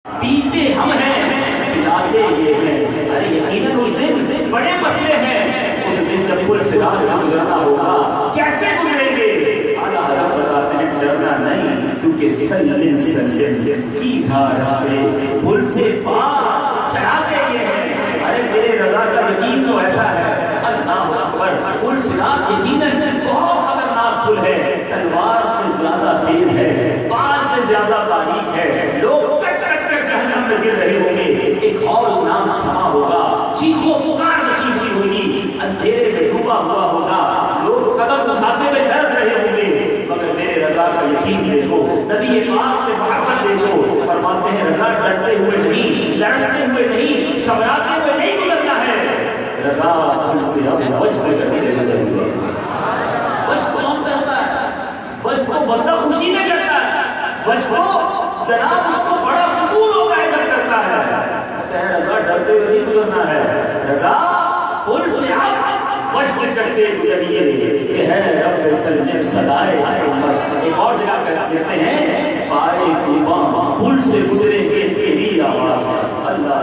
پیتے ہم ہیں پلاتے یہ ہیں. ارے یقیناً اس دن بڑے مسئلے ہیں. اس دن جب پل صراط سے گزرنا ہوگا کیسے گزریں گے؟ اعلیٰ حضرت بتاتے ہیں ڈرنا نہیں کیونکہ سلم سلم کی دھار سے پل سے پار چڑھاتے یہ ہیں. ارے میرے رضا کا یقین تو ایسا ہے. اللہ اکبر. پل صراط یقیناً بہت خطرناک پل ہے. تلوار سے زیادہ تیز ہے, بال سے زیادہ باریک ہے. لوگ جہنم میں گر رہے ہوں گے. ایک ہولناک سما ہوگا, چیخو پکار مچی ہوئی ہوگی, اندھیرے میں ڈوبا ہوا ہوگا. لوگ قدم اٹھاتے ہوئے لرز رہے ہوں گے. مگر میرے رضا کا یقین دیکھو, نبی پاک سے محبت دیکھو. فرماتے ہیں رضا ڈرتے ہوئے نہیں, لرزتے ہوئے نہیں, گھبراتے ہوئے نہیں گزرنا ہے. رضا پل سے اب وجد کرتے نظر گزرتا ہے. وجد کون کرتا ہے؟ وجد کو بندہ خوشی میں کرتا ہے. وجد کو جناب اس کو بڑا سکون ہوتا ہے جب کرتا ہے. کہتے ہیں رضا ڈرتے ہوئے نہیں گزرنا ہے. رضا پل سے آپ وجد کرتے گزریے. یہ ہے رب سلم صدائے امت. ایک اور جگہ کہتے ہیں پائے قرباں پل سے گزرے گے تیری آواز. اللہ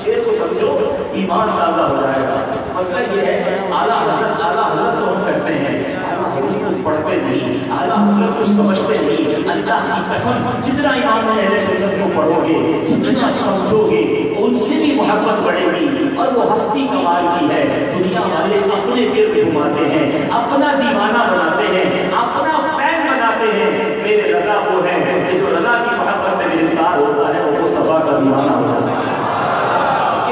شیر کو سمجھو, ایمان تازہ ہو جائے گا. مسئلہ یہ ہے اعلیٰ حضرت کو ہم کرتے ہیں, اعلیٰ حضرت کو پڑھتے نہیں, اعلیٰ حضرت کو سمجھتے نہیں. اللہ کی قسم جتنا ایمان میں اہل سنت کو پڑھو گے, جتنا سمجھو گے, ان سے بھی محبت بڑھے گی. اور وہ ہستی کمال کی ہے. دنیا والے اپنے گرد گھماتے ہیں, اپنا دیوانہ بناتے ہیں, اپنا فین بناتے ہیں. میرے رضا وہ ہے کہ جو رضا کی محبت میں گرفتار ہوتا ہے وہ مصطفیٰ کا دیوانہ ہوتا ہے.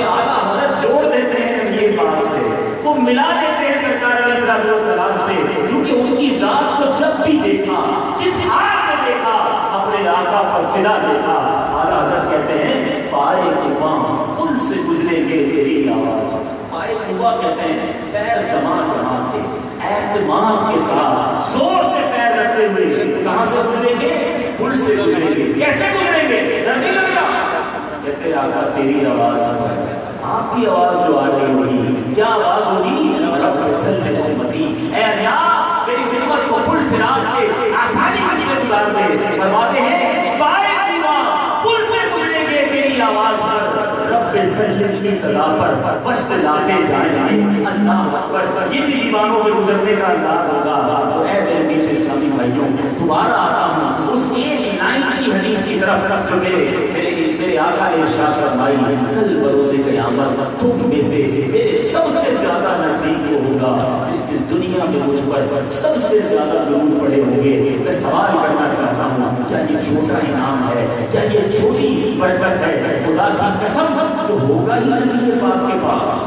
اعلیٰ حضرت جوڑ دیتے ہیں یہ بات سے, وہ ملا دیتے ہیں سرکار علیہ السلام سے. کیونکہ ان کی ذات کو جب بھی دیکھا, جس حال میں دیکھا, اپنے آقا پر فدا دیکھا. اعلیٰ حضرت کہتے ہیں پائے قرباں پل سے گزرے گے تیری آواز. پائے قرباں کہتے ہیں پیر جمع جمع تھے, اعتماد کے ساتھ زور سے پیر رکھتے ہوئے. کہاں سے گزریں گے؟ پل سے گزریں گے. کیسے گزریں گے؟ ڈر نہیں لگ رہا. کہتے آقا تیری آواز ہے, آپ کی آواز جو آ رہی ہوگی, کیا آواز ہوگی؟ رب سلم امتی. اے اللہ تیری امت کو پل صراط سے آسانی سے گزار دے. فرماتے ہیں پائے قرباں پل سے گزریں گے تیری آواز پر, رب سلم کی صدا پر وجد لاتے جائیں. اللہ اکبر. یہ بھی دیوانوں میں گزرنے کا انداز ہوگا. تو اے میرے پیچھے اسلامی بھائیوں, دوبارہ آتا ہوں اس ایک لائن کی حدیث کی طرف جو میرے آقا نے ارشاد فرمائی, کل بروز قیامت تم میں سے میرے سب سے زیادہ نزدیک وہ ہوگا جس دنیا میں مجھ پر سب سے زیادہ درود پڑے ہوں گے. میں سوال کرنا چاہتا ہوں, کیا یہ چھوٹا انعام ہے؟ کیا یہ چھوٹی برکت ہے؟ خدا کی قسم جو ہوگا ہی نبی پاک کے پاس.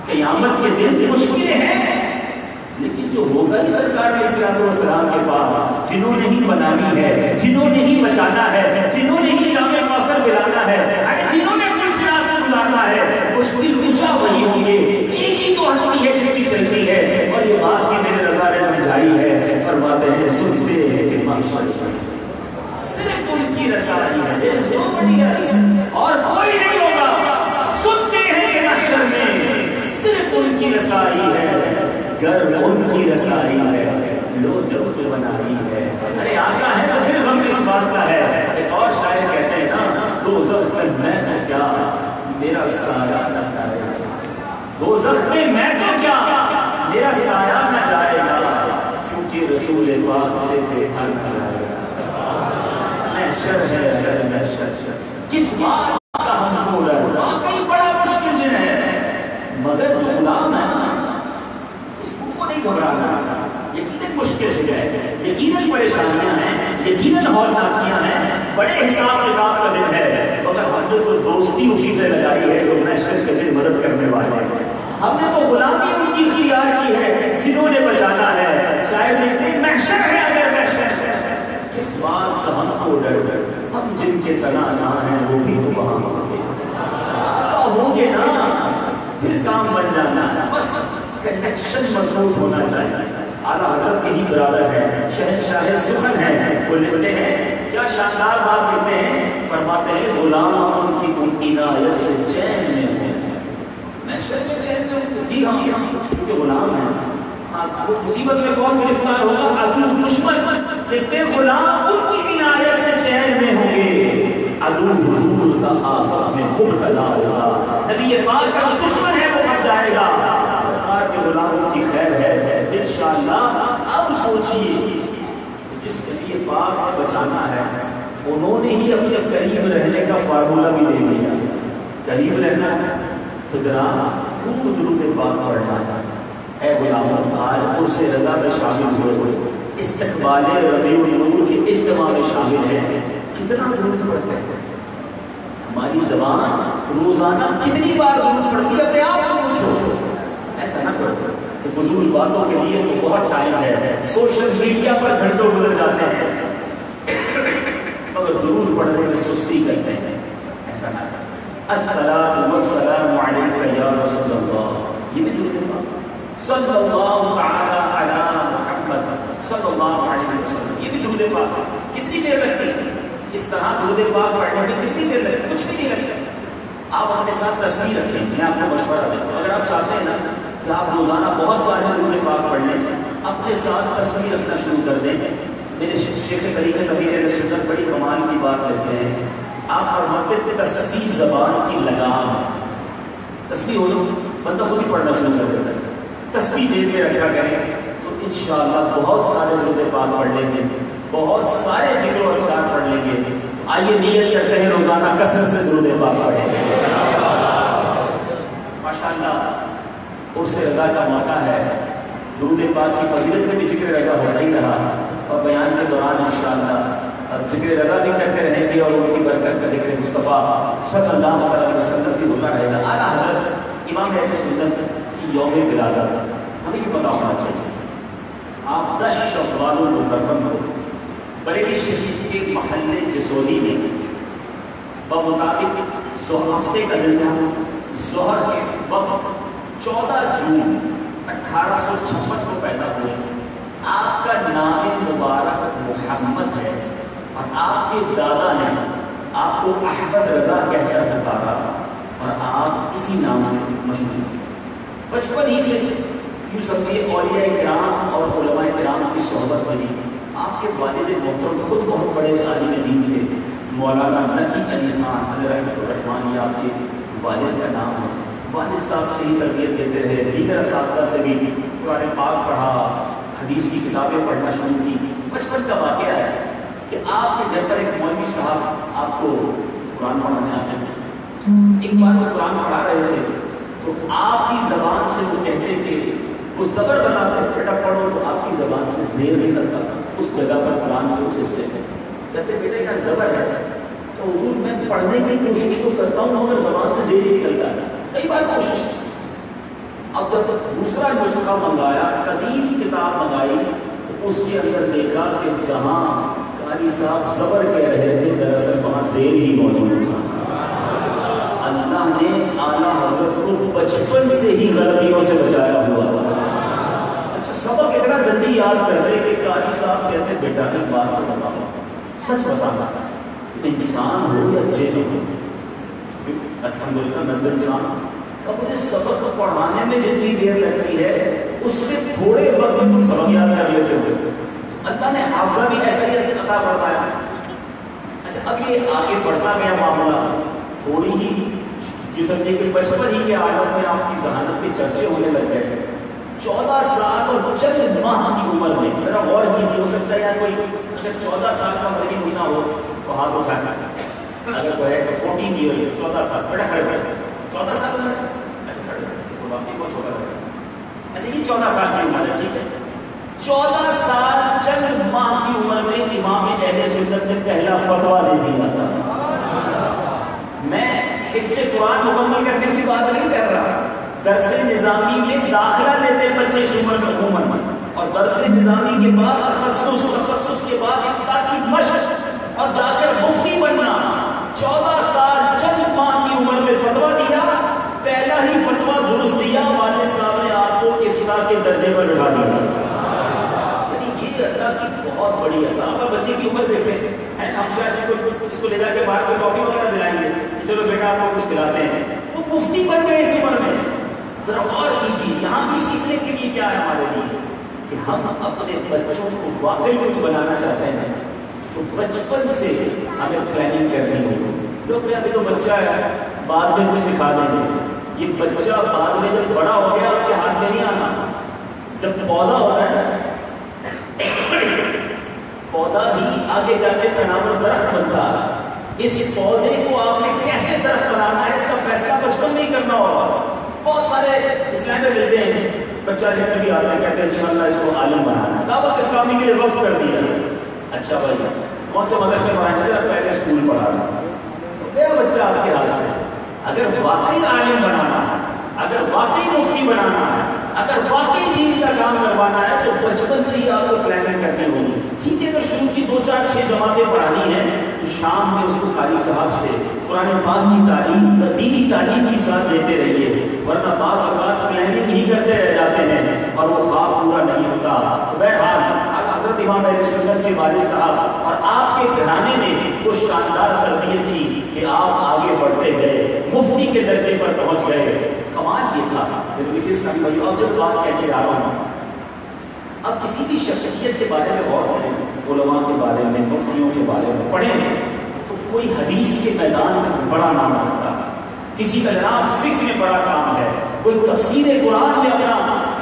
قیامت کے دن مشکلیں ہیں, لیکن جو ہوگا ہی سرکار علیہ السلام کے پاس. جنہوں نے ہی بنانی ہے, جنہوں نے ہی بچانا ہے, جنہوں نے ہی جامع کوثر پلانا ہے, جنہوں نے پل صراط سے گزارنا ہے, مشکل کشا وہی ہوں گے. ایک ہی تو ہستی ہے جس کی چلتی ہے, اور یہ بات بھی میرے رضا نے سمجھائی ہے. فرماتے ہیں سنتے ہیں کہ محشر صرف ان کی رسائی ہے, اور کوئی نہیں ہوگا. سنتے ہیں کہ محشر میں صرف ان کی رسائی ہے, گر ان کی رسائی ہے, لو جب تو بنائی ہے. ارے آقا ہے تو پھر غم کس بات کا ہے؟ ایک اور شاعر کہتے ہیں نا, دوزخ میں میں تو کیا میرا سایہ نہ جائے گا. دوزخ میں میں تو کیا میرا سایہ نہ جائے گا, کیونکہ رسول پاک سے دیکھا نہ جائے گا. محشر ہے محشر, کس بات کا ہم کو ڈر؟ واقعی بڑا مشکل دن ہے, مگر جو غلام ہے نا نہیں گھبرانا. یقیناً مشکل ہے, یقیناً پریشانیاں ہیں, یقیناً ہولناکیاں ہیں, بڑے حساب کتاب کا دن ہے. مگر ہم نے تو دوستی اسی سے لگائی ہے جو محشر کے دن مدد کرنے والے ہیں. ہم نے تو غلامی ان کی اختیار کی ہے جنہوں نے بچانا ہے. شاید لکھتے ہیں محشر ہے اگر محشر, کس بات کا ہم کو ڈر؟ ہم جن کے سنا نہ ہیں وہ بھی تو وہاں ہوں گے. آقا ہوں گے نا, پھر کام بن جانا ہے. بس کنیکشن مضبوط ہونا چاہیے. اعلیٰ حضرت کے ہی برادر ہے, شہنشاہ سخن ہے, وہ لکھتے ہیں کیا شاندار بات لکھتے ہیں. فرماتے ہیں غلام ان کی عنایت سے چین میں ہے. محشر میں چین میں, جی ہم کیونکہ غلام ہیں. ہاں وہ مصیبت میں کون گرفتار ہوگا؟ عدو دشمن. لکھتے ہیں غلام ان کی عنایت سے چین میں ہوں گے, عدو حضور کا آفت میں مبتلا ہوگا، نبی پاک کا دشمن ہے وہ پھنس جائے گا، سرکار کے غلاموں کی خیر ہے انشاءاللہ۔ اب سوچئے جس نبی پاک نے بچانا ہے انہوں نے ہی اپنے قریب رہنے کا فارمولہ بھی دے دیا، قریب رہنا ہے تو جناب خوب درود پاک پڑھنا ہے۔ اے غلاموں، آج عرس رضا میں شامل ہوئے، استقبال ربیع النور کے اجتماع میں شامل ہیں، کتنا درود پڑھتے ہیں؟ ہماری زبان روزانہ کتنی بار درود پڑھتی ہے؟ اپنے آپ سے پوچھو، ایسا نہ کرو کہ فضول باتوں کے لیے تو بہت ٹائم ہے، سوشل میڈیا پر گھنٹوں گزر جاتے ہیں مگر درود پڑھنے میں سستی کرتے ہیں، ایسا نہ کرو۔ الصلاۃ والسلام علیک یا رسول اللہ، یہ بھی درود پاک، صلی اللہ تعالی علی محمد صلی اللہ علیہ وسلم، یہ بھی درود پاک۔ کتنی دیر لگتی ہے اس طرح درود پاک پڑھنے میں؟ کتنی دیر لگتی؟ کچھ بھی نہیں لگتا۔ آپ اپنے ساتھ تصویر رکھیں، میں آپ کو مشورہ دیتا ہوں، اگر آپ چاہتے ہیں نا کہ آپ روزانہ بہت سارے درود پاک پڑھ لیں، اپنے ساتھ تصویر رکھنا شروع کر دیں۔ میرے شیخ طریقہ کبیر اہل سنت بڑی کمال کی بات کہتے ہیں، آپ فرماتے ہیں تسبیح زبان کی لگام، تسبیح ہو تو بندہ خود ہی پڑھنا شروع کر دیتا ہے، تسبیح جیب میں رکھا کریں تو انشاءاللہ بہت سارے درود پاک پڑھ لیں گے، بہت سارے ذکر و اذکار پڑھ لیں گے۔ آئیے نیت کرتے ہیں روزانہ کثرت سے درود پاک پڑھیں گے ماشاءاللہ۔ عرس رضا کا موقع ہے، درود پاک کی فضیلت میں بھی ذکر رضا ہوتا ہی رہا، اور بیان کے دوران انشاءاللہ اب ذکر رضا بھی کرتے رہیں گے اور ان کی برکت سے ذکر مصطفیٰ صلی اللہ علیہ وسلم بھی ہوتا رہے گا۔ اعلیٰ حضرت امام اہل سنت کی یوم ولادت ہمیں یہ پتا ہونا چاہیے، آپ 10 شوال المکرم کو بریلی شریف کے محلے جسولی میں بمطابق ہفتے کا دن تھا، ظہر کے وقت 14 جون 1856 کو پیدا ہوئے۔ آپ کا نام مبارک محمد ہے اور آپ کے دادا نے آپ کو احمد رضا کہہ کر پکارا اور آپ اسی نام سے مشہور ہیں۔ بچپن ہی سے یوں سمجھیے اولیاء کرام اور علماء کرام کی صحبت بنی۔ آپ کے والد محترم خود بہت بڑے عالم دین تھے، مولانا نقی علی خان علیہ رحمۃ الرحمٰن، یہ آپ کے والد کا نام ہے۔ والد صاحب سے ہی تربیت دیتے رہے، دیگر اساتذہ سے بھی قرآن پاک پڑھا، حدیث کی کتابیں پڑھنا شروع کی۔ بچپن کا واقعہ ہے کہ آپ کے گھر پر ایک مولوی صاحب آپ کو قرآن پڑھانے آتے تھے۔ ایک بار وہ قرآن پڑھا رہے تھے تو آپ کی زبان سے وہ کہتے کہ وہ زبر بناتے، بیٹا پڑھو، تو آپ کی زبان سے زیر نکلتا تھا اس جگہ پر قرآن کے اس حصے سے۔ کہتے بیٹا یہ زبر ہے تو حضور میں پڑھنے کی کوشش تو کرتا ہوں مگر زبان سے زیر ہی نکلتا ہے، کئی بار کوشش۔ اب جب دوسرا نسخہ منگایا، قدیم کتاب منگائی تو اس کے اندر دیکھا کہ جہاں قاری صاحب زبر کہہ رہے تھے دراصل وہاں زیر ہی موجود تھا۔ اللہ نے اعلیٰ حضرت کو بچپن سے ہی غلطیوں سے بچایا ہوا۔ اچھا سبق اتنا جلدی یاد کر رہے کہ قاری صاحب کہتے بیٹا ایک بات تو بتاؤ، سچ بتانا، انسان ہو یا جن ہو، الحمدللہ میں انسان اب مجھے سبق پڑھانے میں جتنی دیر لگتی ہے اس سے تھوڑے وقت میں تم سبق یاد کر لیتے ہو۔ اللہ نے حافظہ بھی ایسا ہی عطا فرمایا۔ اچھا اب یہ آگے بڑھتا گیا معاملہ، تھوڑی ہی یہ سمجھے کہ بچپن ہی کے عالم میں آپ کی ذہانت کے چرچے ہونے لگ گئے۔ 14 سال اور چند ماہ کی عمر میں، ذرا غور کیجیے، ہو سکتا ہے یار کوئی اگر 14 سال کا مرغی ہوئی نہ ہو تو ہاتھ اٹھانا، اگر کوئی ہے تو 14 ایئرس 14 سال، بیٹا کھڑے کھڑے 14 سال میں، اچھا کھڑے وہ باقی بہت چھوٹا ہے۔ اچھا یہ 14 سال کی عمر ہے، ٹھیک ہے، 14 سال چند ماہ کی عمر میں امام اہل سنت نے پہلا فتویٰ دے دیا تھا۔ میں حفظ قرآن مکمل کرنے کی بات نہیں کر رہا، درس نظامی میں داخلہ لیتے ہیں بچے اس عمر میں عموماً، اور درس نظامی کے بعد تخصص کے بعد افتاء کی مشق اور جا کر مفتی بننا۔ 14 سال چند ماہ کی عمر میں فتویٰ دیا، پہلا ہی فتویٰ درست دیا، والد صاحب نے آپ کو افتاء کے درجے پر بٹھا دیا۔ یعنی یہ اللہ کی بہت بڑی عطا۔ آپ بچے کی عمر دیکھیں، ہم شاید اس کو لے جا کے باہر کوئی ٹافی وغیرہ دلائیں گے، چلو بیٹا آپ کو کچھ کھلاتے ہیں، تو مفتی بن گئے اس عمر میں۔ ذرا غور کیجیے یہاں بھی سیکھنے کے لیے کیا ہے ہمارے لیے کہ ہم اپنے بچوں کو واقعی کچھ بنانا چاہتے ہیں تو بچپن سے ہمیں پلاننگ کرنی ہوگی۔ لوگ کہتے ہیں تو بچہ ہے بعد میں کوئی سکھا دیں گے. یہ بچہ بعد میں جب بڑا ہو گیا آپ کے ہاتھ میں نہیں آنا. جب پودا ہوتا ہے پودا ہی آگے جا کے تناور درخت بنتا ہے. اس پودے کو آپ نے کیسے درخت بنانا ہے اس کا فیصلہ بچپن میں ہی کرنا ہوگا. بہت سارے اسلام میں ملتے ہیں بچہ جب بھی آتا ہے کہتے ہیں انشاءاللہ اس کو عالم بنانا ہے. دعوت اسلامی کے لیے وقف کر دیا. اچھا بھائی کون سے مدرسے پڑھائیں گے؟ پہلے اسکول پڑھانا گیا بچہ آپ کے ہاتھ سے. اگر واقعی عالم بنانا ہے, اگر واقعی مفتی بنانا ہے, اگر واقعی دین کا کام کروانا ہے تو بچپن سے ہی آپ کو پلاننگ کرنی ہوگی. ٹھیک ہے اگر شروع کی 2 4 6 جماعتیں پڑھانی ہیں تو شام میں اس کو قاری صاحب سے قرآن پاک کی تعلیم دینی تعلیم کے ساتھ دیتے رہیے, ورنہ بعض اوقات پلاننگ ہی کرتے رہ جاتے ہیں اور وہ خواب پورا نہیں ہوتا. تو بہرحال حضرت امام اہل سنت کے والد صاحب اور آپ کے گھرانے نے وہ شاندار تربیت کی کہ آپ آگے بڑھتے گئے, مفتی کے درجے پر پہنچ گئے. کمال یہ تھا میرے پیچھے اس کا بھائی اب جب بات کہنے جا رہا ہوں, اب کسی بھی شخصیت کے بارے میں غور کریں, علماء کے بارے میں, مفتیوں کے بارے میں پڑھیں تو کوئی حدیث کے میدان میں بڑا نام رکھتا, کسی کا جناب فکر میں بڑا کام ہے, کوئی تفسیر قرآن میں اپنا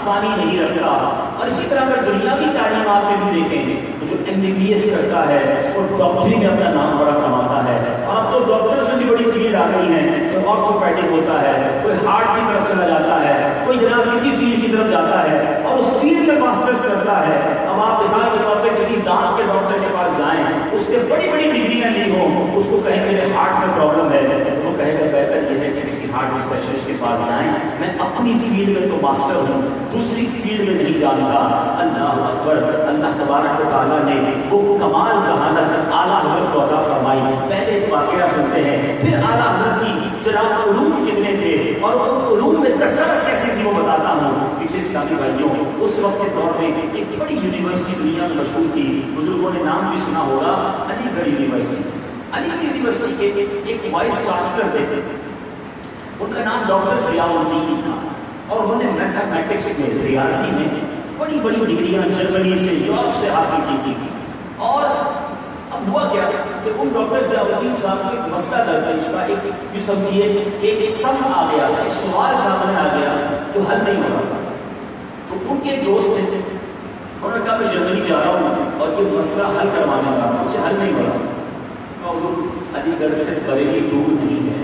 ثانی نہیں رکھتا. اور اسی طرح اگر دنیاوی تعلیمات میں بھی دیکھیں تو جو MBBS کرتا ہے وہ ڈاکٹری میں اپنا نام بڑا کماتا ہے. اور اب تو ڈاکٹرز میں بھی بڑی فیلڈ آ گئی ہیں, کوئی آرتھوپیڈک ہوتا ہے, کوئی ہارٹ کی طرف چلا جاتا ہے, کوئی جناب کسی فیلڈ کی طرف جاتا ہے اور اس فیلڈ میں ماسٹرز کرتا ہے. اب آپ مثال کے طور پہ کسی دانت کے ڈاکٹر کے پاس جائیں, اس نے بڑی بڑی ڈگریاں لی ہوں, اس کو کہیں میرے ہارٹ میں پرابلم ہے, وہ کہے گا بہتر یہ ہے کہ کسی ہارٹ اسپیشلسٹ کے پاس جائیں, میں اپنی فیلڈ میں تو ماسٹر ہوں, دوسری فیلڈ میں نہیں جانتا. اللہ اکبر. اللہ تبارک و تعالیٰ نے وہ کمال ذہانت اعلیٰ حضرت کو عطا فرمائی. پہلے ایک واقعہ سنتے ہیں, پھر اعلیٰ حضرت کی جناب علوم کتنے تھے اور ان علوم میں دسترس کیسی تھی وہ بتاتا ہوں. پیچھے اسلامی بھائیوں, اس وقت کے دور میں ایک بڑی یونیورسٹی دنیا میں مشہور تھی, بزرگوں نے نام بھی سنا ہوگا, علی گڑھ یونیورسٹی. علی گڑھ یونیورسٹی کے ایک وائس چانسلر تھے, ان کا نام ڈاکٹر ضیاء الدین تھا اور انہوں نے میتھمیٹکس میں, ریاضی میں بڑی بڑی ڈگریاں جرمنی سے, یورپ سے حاصل کی تھی. اور اب ہوا کیا کہ ان ڈاکٹر ضیاء الدین صاحب کو ایک مسئلہ درپیش کا, ایک یہ سمجھیے کہ ایک سم آ گیا, ایک سوال سامنے آ گیا جو حل نہیں ہو رہا تھا. تو ان کے دوست تھے, انہوں نے کہا میں جرمنی جا رہا ہوں اور یہ مسئلہ حل کروانے جا رہا ہوں, اسے حل نہیں ہو رہا. علی گڑھ سے بریلی دور نہیں ہے,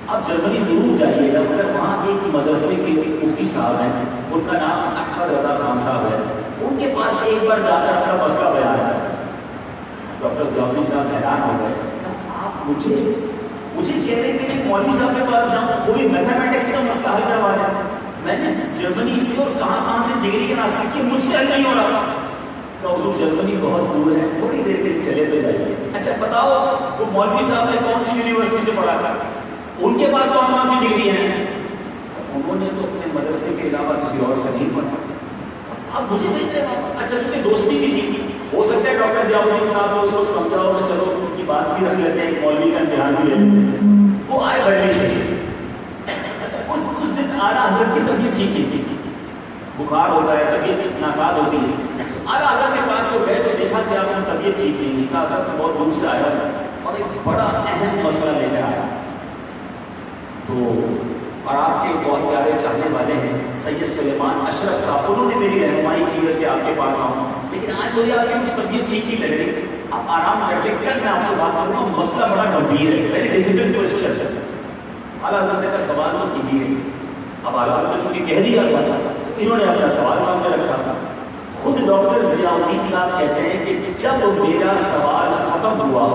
آپ جرمنی ضرور جائیے گا. مگر وہاں ایک مدرسے کے مفتی صاحب ہیں, ان کا نام احمد رضا خان صاحب ہے, ان کے پاس ایک بار جا کر اپنا مسئلہ بیان ہے. ڈاکٹر ضیاء الدین صاحب حیران ہو گئے, آپ مجھے کہہ رہے تھے کہ مولوی صاحب کے پاس جاؤں, کوئی میتھمیٹکس کا مسئلہ حل کروا دیں. میں نے جرمنی سے اور کہاں سے ڈگری حاصل کی, مجھ سے حل نہیں ہو رہا. تو حضور جرمنی بہت دور ہے, تھوڑی دیر کے چلے تو جائیے. اچھا بتاؤ وہ مولوی صاحب نے کون سی یونیورسٹی سے پڑھا تھا, ان کے پاس کون سی ڈگری ہے؟ انہوں نے تو اپنے مدرسے کے علاوہ کسی اور سے نہیں پڑھا. اب مجھے دیکھ رہے ہیں. اچھا اس کی دوستی بھی تھی, ہو سکتا ہے ڈاکٹر ضیاء الدین صاحب کو اس وقت سمجھا ہوگا چلو ان کی بات بھی رکھ لیتے ہیں, ایک مولوی کا امتحان بھی لیتے ہیں. وہ آئے بریلی شریف. اچھا اس دن اعلیٰ حضرت کی طبیعت ٹھیک تھی, بخار ہوتا ہے, طبیعت ناساز ہوتی ہے. اعلیٰ حضرت کے پاس وہ گئے تو دیکھا کہ آپ کی طبیعت ٹھیک نہیں, کہا حضرت بہت دور سے آیا اور ایک بڑا اہم مسئلہ لے کر آیا. تو اور آپ کے بہت پیارے چاہنے والے ہیں سید سلیمان اشرف صاحب, انہوں نے میری رہنمائی کی ہے کہ آپ کے پاس آؤں, لیکن آج مجھے آپ کی کچھ طبیعت ٹھیک ہی لگ رہی, آپ آرام کر کے کل میں آپ سے بات کروں گا, مسئلہ بڑا گمبھیر ہے, ویری ڈیفیکلٹ کوسچن ہے. اعلیٰ حضرت کا سوال تو کیجیے. اب اعلیٰ حضرت چونکہ کہہ دیا تھا تو انہوں نے اپنا سوال سامنے رکھا تھا. خود ڈاکٹر ضیاء الدین صاحب کہتے ہیں کہ جب میرا سوال ختم ہوا,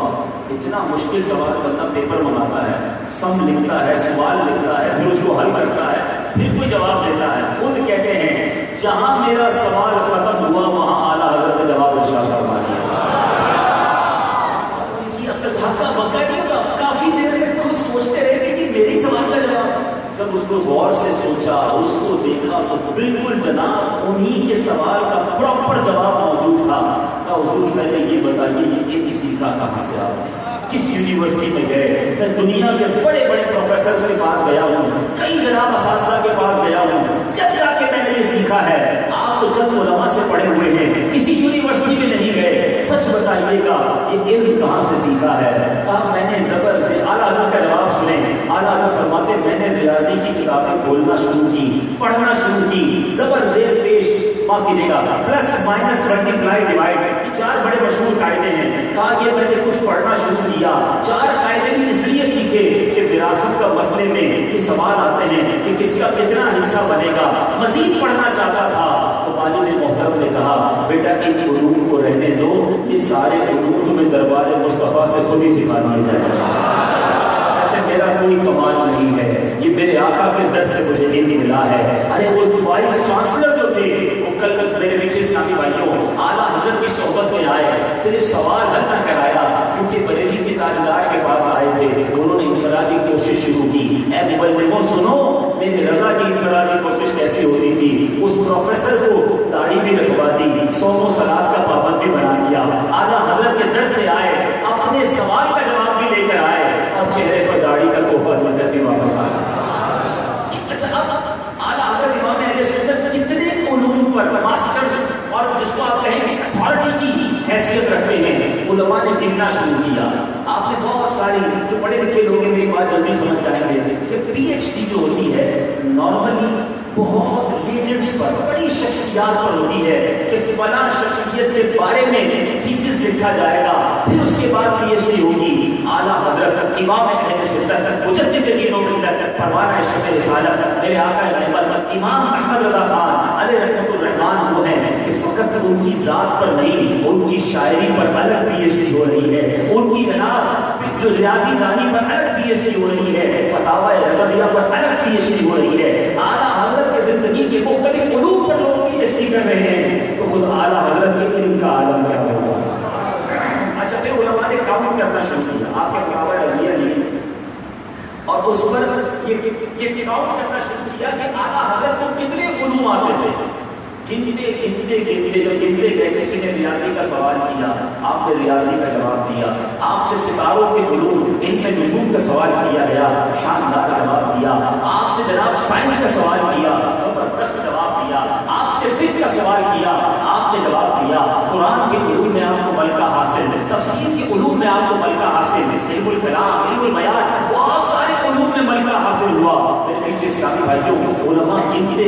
اتنا مشکل سوال بندہ پیپر منگاتا ہے, سم لکھتا ہے, سوال لکھتا ہے, پھر اس کو حل کرتا ہے, پھر کوئی جواب دیتا ہے. خود کہتے ہیں جہاں میرا سوال ختم ہوا وہاں اعلیٰ حضرت نے جواب ارشاد فرما دیا. ان کی عقل ہکا بکا نہیں ہوگا, کافی دیر میں خود سوچتے رہے کہ میری سوال کا جواب. جب اس کو غور سے سوچا, اس کو دیکھا تو بالکل جناب انہی کے سوال کا پراپر جواب موجود تھا. حضور پہلے یہ بتائیے یہ ایک سیکھا کہاں سے آپ نے, کس یونیورسٹی میں گئے؟ میں دنیا کے بڑے بڑے پروفیسرز کے پاس گیا ہوں, کئی جناب اساتذہ کے پاس گیا ہوں, جب جا کے میں نے یہ سیکھا ہے. آپ تو چند علماء سے پڑھے ہوئے ہیں, کسی یونیورسٹی میں نہیں گئے, سچ بتائیے گا یہ علم کہاں سے سیکھا ہے؟ کہا میں نے زبر سے, اعلیٰ ریاضی کی کتابیں کھولنا شروع کی، پڑھنا شروع کی، زبر زیر پیش، معاف کیجیے گا، پلس مائنس ملٹیپلائی ڈیوائڈ، یہ 4 بڑے مشہور قاعدے ہیں۔ کہا یہ میں نے کچھ پڑھنا شروع کیا، 4 قاعدے بھی اس لیے سیکھے کہ وراثت کا مسئلے میں یہ سوال آتے ہیں کہ کس کا کتنا حصہ بنے گا، مزید پڑھنا چاہتا تھا۔ تو والد محترم نے کہا بیٹا ان علوم کو رہنے دو، یہ سارے علوم تمہیں دربار مصطفیٰ سے خود ہی سکھا دیے جائیں گے۔ میرا کوئی کمال نہیں ہے، یہ میرے آقا کے در سے مجھے علم ملا ہے۔ ارے وہ وائس چانسلر جو تھے وہ کل میرے پیچھے اسلامی بھائیوں اعلیٰ حضرت کی صحبت میں آئے، صرف سوال حل نہ کرایا کیونکہ بریلی کے تاجدار کے پاس آئے تھے، انہوں نے انفرادی کوشش شروع کی۔ اے مبلغوں سنو میرے رضا کی انفرادی کوشش کیسی ہوتی تھی۔ اس پروفیسر کو داڑھی بھی رکھوا دی، صوم و صلاۃ کا پابند بھی بنا دیا، اعلیٰ حضرت کے در سے آئے، اپنے سوال کا جواب بھی لے کر آئے اور چہرے پر داڑھی کا تحفہ دے کر کے واپس آئے۔ اچھا اب اعلیٰ حضرت امام اہل سنت کتنے علوم پر ماسٹرز اور جس کو آپ کہیں کہ اتھارٹی کی حیثیت رکھتے ہیں، علماء نے گننا شروع کیا۔ آپ نے بہت ساری جو پڑھے لکھے لوگ ہیں ایک بات جلدی سمجھ جائیں گے کہ پی ایچ ڈی جو ہوتی ہے نارملی بہت لیجنڈس پر، بڑی شخصیات پر ہوتی ہے کہ فلاں شخصیت کے بارے میں تھیسس لکھا جائے گا، پھر اس کے بعد پی ایچ ڈی ہوگی۔ اعلیٰ حضرت امام اہل سنت مجدد دین و ملت پروانہ شمع رسالت میرے آقا محمد امام احمد رضا خان علیہ رحمۃ الرحمان وہ ہیں کہ فقط ان کی ذات پر نہیں، ان کی شاعری پر الگ پی ایچ ڈی ہو رہی ہے، ان کی جناب جو ریاضی دانی پر الگ پی ایچ ڈی ہو رہی ہے، فتاوی رضویہ پر الگ پی ایچ ڈی ہو رہی ہے۔ اعلیٰ حضرت کے زندگی کے مختلف علوم پر لوگ پی ایچ ڈی کر رہے ہیں، تو خود اعلیٰ حضرت کے علم کا عالم کیا ہوگا۔ اچھا پھر علماء نے کاؤنٹ کرنا شروع کیا، آپ کا فتاوی رضویہ نہیں، اور اس پر یہ کاؤنٹ کرنا شروع کیا کہ اعلیٰ حضرت کو کتنے علوم آتے تھے۔ گنتے گئے، کسی نے ریاضی کا سوال کیا، آپ نے ریاضی کا جواب دیا، آپ سے ستاروں کے علوم ان میں نجوم کا سوال کیا گیا، شاندار جواب دیا، آپ سے جناب سائنس کا سوال کیا، زبردست جواب دیا، آپ سے فقہ کا سوال کیا، آپ نے جواب دیا، قرآن کے علوم میں آپ کو ملکہ حاصل، تفسیر کے علوم میں آپ کو ملکہ حاصل، علم الکلام، علم البیان، بہت سارے علوم میں ملکہ حاصل ہوا۔ میرے پیچھے اسلامی بھائیوں علماء گنتے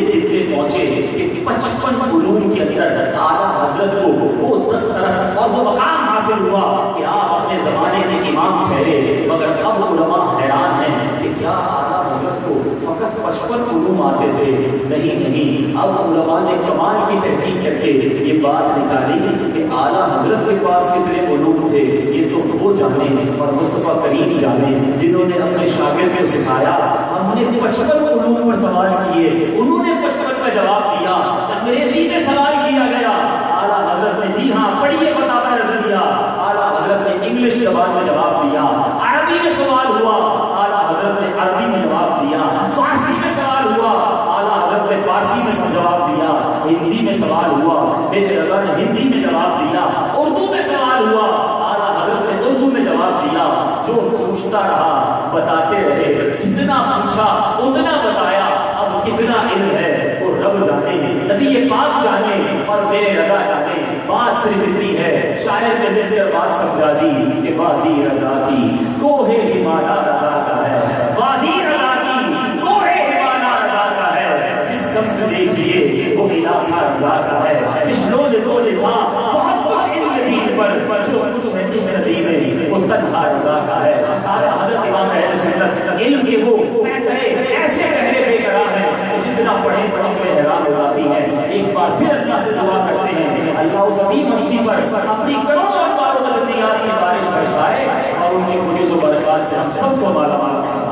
پہنچے کہ 55 علوم کے اندر اعلیٰ حضرت کو وہ دسترس اور وہ مقام حاصل ہوا کہ آپ اپنے زمانے کے امام ٹھہرے، مگر اب علماء حیران ہیں کہ کیا اعلیٰ حضرت کو فقط 55 علوم آتے تھے؟ نہیں، اب علماء نے کمال کی تحقیق کر کے یہ بات نکالی کہ اعلیٰ حضرت کے پاس کتنے علوم تھے یہ تو وہ جانے اور مصطفیٰ کریم جانے جنہوں نے اپنے شاگرد کو سکھایا۔ ہم نے 55 علوم پر سوال کیے، انہوں نے 55 کا جواب دیا۔ انگریزی میں سوال کیا گیا، اعلیٰ حضرت نے جی ہاں پڑھیے فتاوی رضویہ، اعلیٰ حضرت نے انگلش زبان میں جواب دیا۔ عربی میں سوال ہوا، اعلیٰ حضرت نے عربی میں جواب دیا۔ فارسی میں سوال ہوا، اعلیٰ حضرت نے فارسی میں جواب دیا۔ ہندی میں سوال ہوا، میرے رضا نے ہندی میں جواب دیا۔ اردو میں سوال ہوا، اعلیٰ حضرت نے اردو میں جواب دیا۔ جو پوچھتا رہا بتاتے رہے، جتنا پوچھا اتنا بتایا۔ اب کتنا علم ہے وہ رب جانے، نبی پاک جانے اور میرے رضا جانے۔ بات صرف اتنی ہے، شاعر نے مل کر بات سمجھا دی کہ وادی رضا کی کوہ ہمالا رضا کا ہے، وادی رضا کی کوہ ہمالا رضا کا ہے۔ جس سمجھ دیکھیے وہ علاقہ رضا کا ہے۔ پچھلوں نے تو لکھا بہت کچھ ان جدید پر، جو کچھ ہے اس صدی میں وہ تنہا رضا کا ہے۔ حضرت امام اہل سنت علم کے وہ ایسے پہرے بے قرار ہیں، جتنا پڑھے میں حیران ہو جاتی ہے۔ ایک بار پھر اللہ سے دعا کرتے ہیں اللہ اس عظیم ہستی پر اپنی کروڑوں انوار و مدنیات کی بارش برسائے اور ان کے فیض و برکات سے ہم سب کو مالا مال کرے۔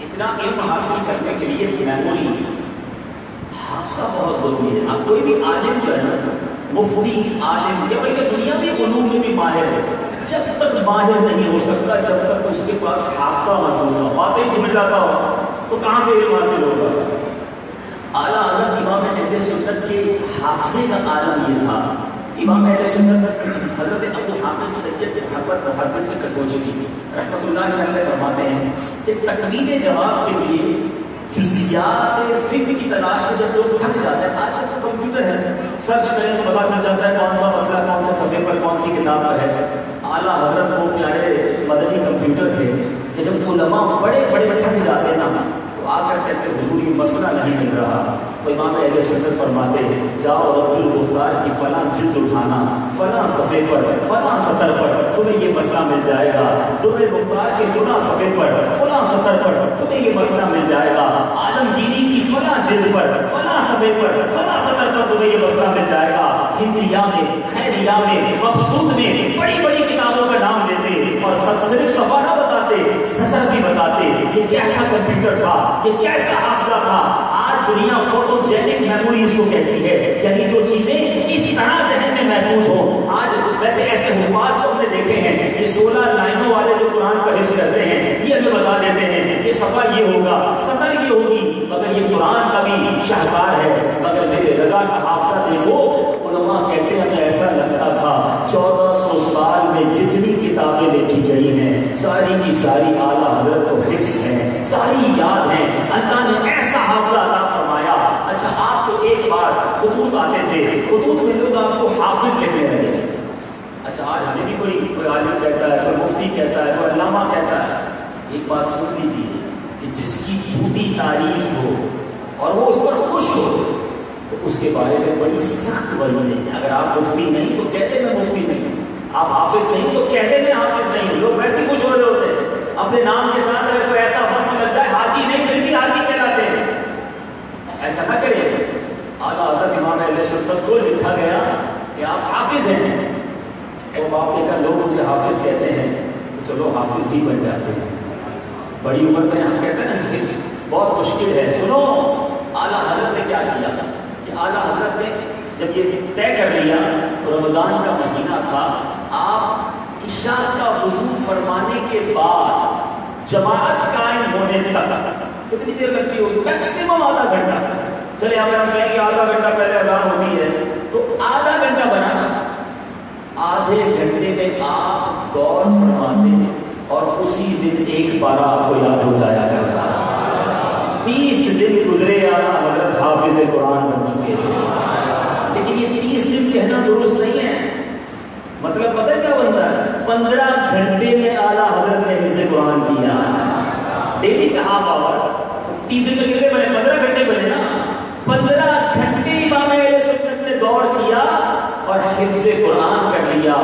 اتنا علم حاصل کرنے کے لیے میموری حافظہ بہت ہوتی ہے۔ اب کوئی بھی عالم جو ہے نا، مفتی عالم یا بلکہ دنیا بھی علوم میں بھی ماہر ہے، جب تک ماہر نہیں ہو سکتا جب تک اس کے پاس حافظہ حاصل ہوگا، باتیں بھول جاتا ہو تو کہاں سے علم حاصل ہوگا۔ اعلیٰ حضرت امام اہل سنت کے حافظے کا عالم یہ تھا۔ امام اہل سنت حضرت ابو حامد سید محمد محدث کتوچی رحمۃ اللہ علیہ فرماتے ہیں کہ تکمیل جواب کے لیے جزیات فقہ کی تلاش جب لوگ تھک جاتے ہیں، آج تو کمپیوٹر ہے، سرچ کریں تو پتا چل جاتا ہے کون سا مسئلہ کون سے صفحے پر کون سی کتاب پر ہے۔ اعلیٰ حضرت وہ پیارے مدنی کمپیوٹر تھے کہ جب علماء بڑے بڑے تھک جاتے نا تو آ کر کہتے حضور یہ مسئلہ نہیں مل رہا، تو امام اہل سنت فرماتے جاؤ عبد الغفار کی فلاں جلد اٹھانا، فلاں صفحے پر فلاں سطر پر تمہیں یہ مسئلہ مل جائے گا، عبد الغفار کے فلاں صفحے پر فلاں سطر پر تمہیں یہ مسئلہ مل جائے گا، عالمگیری کی فلاں جلد پر فلاں صفحے پر فلاں سطر پر تمہیں یہ مسئلہ مل جائے گا۔ ہندیہ میں، خیریہ میں، مبسوط میں بڑی بڑی کتابوں کا نام لیتے اور صرف صفحہ نہ بتاتے، سطر بھی بتاتے۔ یہ کیسا کمپیوٹر تھا، یہ کیسا حافظہ تھا۔ آج دنیا فوٹو جینک میموری اس کو کہتی ہے، یعنی جو چیزیں اس طرح ذہن میں محفوظ ہوں۔ آج ویسے ایسے حفاظ کو ہم نے دیکھے ہیں، یہ 16 لائنوں والے جو قرآن کا حفظ کرتے ہیں یہ ہمیں بتا دیتے ہیں کہ صفحہ یہ ہوگا، سطر یہ ہوگی، مگر یہ قرآن کا بھی شاہکار ہے۔ مگر میرے رضا کا حافظہ دیکھو، علماء کہتے ہیں ہمیں ایسا لگتا تھا 1400 سال میں جتنی کتابیں لکھی گئی ہیں ساری کی ساری اعلیٰ حضرت کو حفظ ہیں، ساری یاد ہیں، اللہ نے ایسا حافظہ عطا فرمایا۔ اچھا آپ کو ایک بار خطوط آتے تھے، خطوط میں لوگ آپ کو حافظ لکھنے لگے۔ اچھا آج ہمیں بھی کوئی عالم کہتا ہے، کوئی مفتی کہتا ہے، کوئی علامہ کہتا ہے، ایک بات سن لیجیے کہ جس کی جھوٹی تعریف ہو اور وہ اس پر خوش ہو تو اس کے بارے میں بڑی سخت وعید ہے۔ اگر آپ مفتی نہیں تو کہتے میں مفتی نہیں، آپ حافظ نہیں تو کہتے میں حافظ نہیں۔ لوگ ویسے خوش ہو رہے ہوتے ہیں اپنے نام کے ساتھ، اگر کوئی ایسا وصف مل جائے حاجی نہیں پھر بھی حاجی کہلاتے ہیں۔ ایسا نہ کریں۔ اعلیٰ حضرت امام اہل سنت کو لکھا گیا کہ آپ حافظ ہیں، تو آپ نے کہا لوگ مجھے حافظ کہتے ہیں تو چلو حافظ ہی بن جاتے ہیں۔ بڑی عمر میں ہم کہتے ہیں نا حفظ بہت مشکل ہے۔ سنو اعلیٰ حضرت نے کیا کیا کہ اعلیٰ حضرت نے جب یہ طے کر لیا تو رمضان کا مہینہ تھا، آپ عشاء کا وضو فرمانے کے بعد جماعت قائم ہونے تک کتنی دیر لگتی ہوگی؟ میکسیمم آدھا گھنٹہ۔ چلے اگر ہم کہیں کہ آدھا گھنٹہ پہلے اذان ہوتی ہے تو آدھا گھنٹہ بنانا، آدھے گھنٹے میں آپ غور فرماتے ہیں اور اسی دن ایک بار آپ کو یاد ہو جایا کرتا۔ 30 دن گزرے اعلیٰ حضرت حافظ قرآن بن چکے تھے، لیکن یہ 30 دن کہنا درست نہیں ہے۔ مطلب پتہ کیا بنتا ہے؟ 15 گھنٹے میں اعلیٰ حضرت نے حفظ قرآن کیا، ڈیلی کا ہاف آور، 30 دن کے کتنے بنے؟ 15 گھنٹے بنے نا۔ 15 گھنٹے امام اہل سنت نے دور کیا اور حفظ قرآن کر لیا،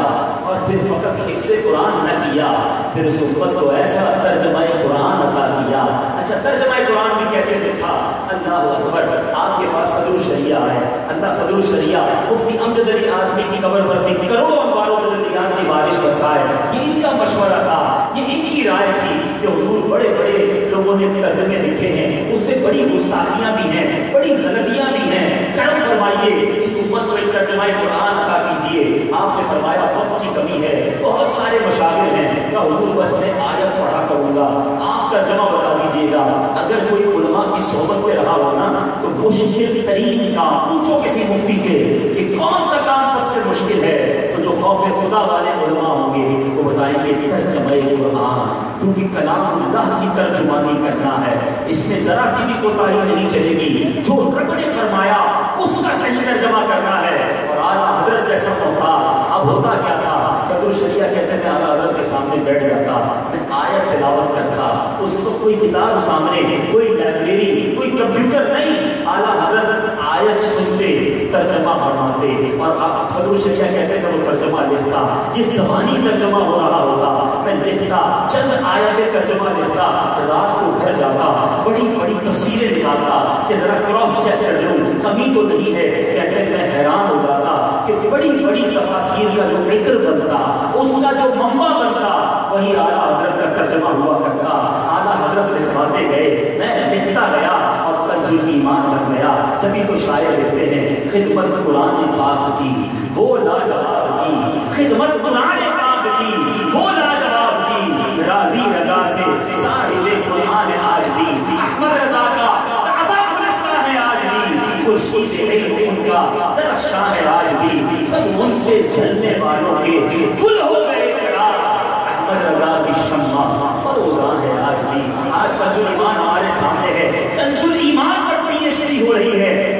اور پھر فقط حفظ قرآن نہ کیا، پھر اس امت کو ایسا ترجمہ قرآن عطا کیا۔ اچھا ترجمہ قرآن بھی کیسے سیکھا؟ اللہ اکبر، آپ کے پاس صدر الشریعہ ہے، اللہ صدر الشریعہ مفتی امجد علی اعظمی کی قبر پر بھی کروڑوں انوار و تجلیات کی بارش برسائے۔ یہ ان کا مشورہ تھا، یہ ان کی رائے تھی کہ حضور بڑے بڑے لوگوں نے ترجمے لکھے ہیں، اس میں بڑی گستاخیاں بھی ہیں، بڑی غلطیاں بھی ہیں، کرم فرمائیے اس امت کو ایک ترجمہ قرآن عطا کیجیے۔ آپ نے فرمایا وقت کی کمی ہے، بہت سارے مشاغل ہیں، کہ حضور بس میں آیت پڑھا کروں گا، آپ ترجمہ بتا دیجیے گا۔ اگر کوئی علماء کی صحبت میں رہا ہونا تو مشکل ترین کام پوچھو کسی مفتی سے کہ کون سا کام سب سے مشکل ہے، تو جو خوف خدا والے علماء ہوں گے وہ بتائیں گے ترجمہ قرآن، کیونکہ کلام اللہ کی ترجمانی کرنا ہے، اس میں ذرا سی بھی کوتاہی نہیں چلے گی، جو رب نے فرمایا اس کا صحیح ترجمہ کرنا ہے۔ اور اعلیٰ حضرت جیسا ہوتا، اب ہوتا کیا تھا؟ صدر الشریعہ کہتے ہیں میں اعلیٰ حضرت کے سامنے بیٹھ جاتا، میں آیت تلاوت کرتا، اس وقت کوئی کتاب سامنے، کوئی لائبریری، کوئی کمپیوٹر نہیں، اعلیٰ حضرت آیت سنتے ترجمہ فرماتے، اور صدر الشریعہ کہتے ہیں وہ ترجمہ لکھتا، یہ زبانی ترجمہ ہو رہا ہوتا، میں لکھتا، چند آیت ترجمہ لکھتا، رات کو گھر جاتا، بڑی بڑی تفسیریں نکالتا کہ ذرا کراس چیک کر لوں کمی تو نہیں ہے۔ کہتے ہیں میں حیران ہو جاتا کہ بڑی بڑی تفاسیر کا جو عطر بنتا، اس کا جو منبع بنتا، وہی اعلیٰ حضرت کا ترجمہ ہوا کرتا۔ اعلیٰ حضرت لکھواتے گئے، میں لکھتا گیا اور کنز ایمان بن گیا۔ جبھی تو شاعر لکھتے ہیں خدمت قرآن پاک کی وہ لاجواب کی، خدمت قرآن پاک کی وہ لاجواب کی، راضی رضا سے صاحب قرآن آج بھی، احمد رضا کا تازہ گلستہ ہے آج بھی، خورشید علم ان کا درخشاں ہے آج بھی، سب ان سے جلنے والوں کے گل ہو گئے چراغ، احمد رضا کی شمع فروزاں ہے آج بھی۔ آج کا جو ایمان ہمارے سامنے ہے، کنز ایمان پر PhD ہو رہی ہے،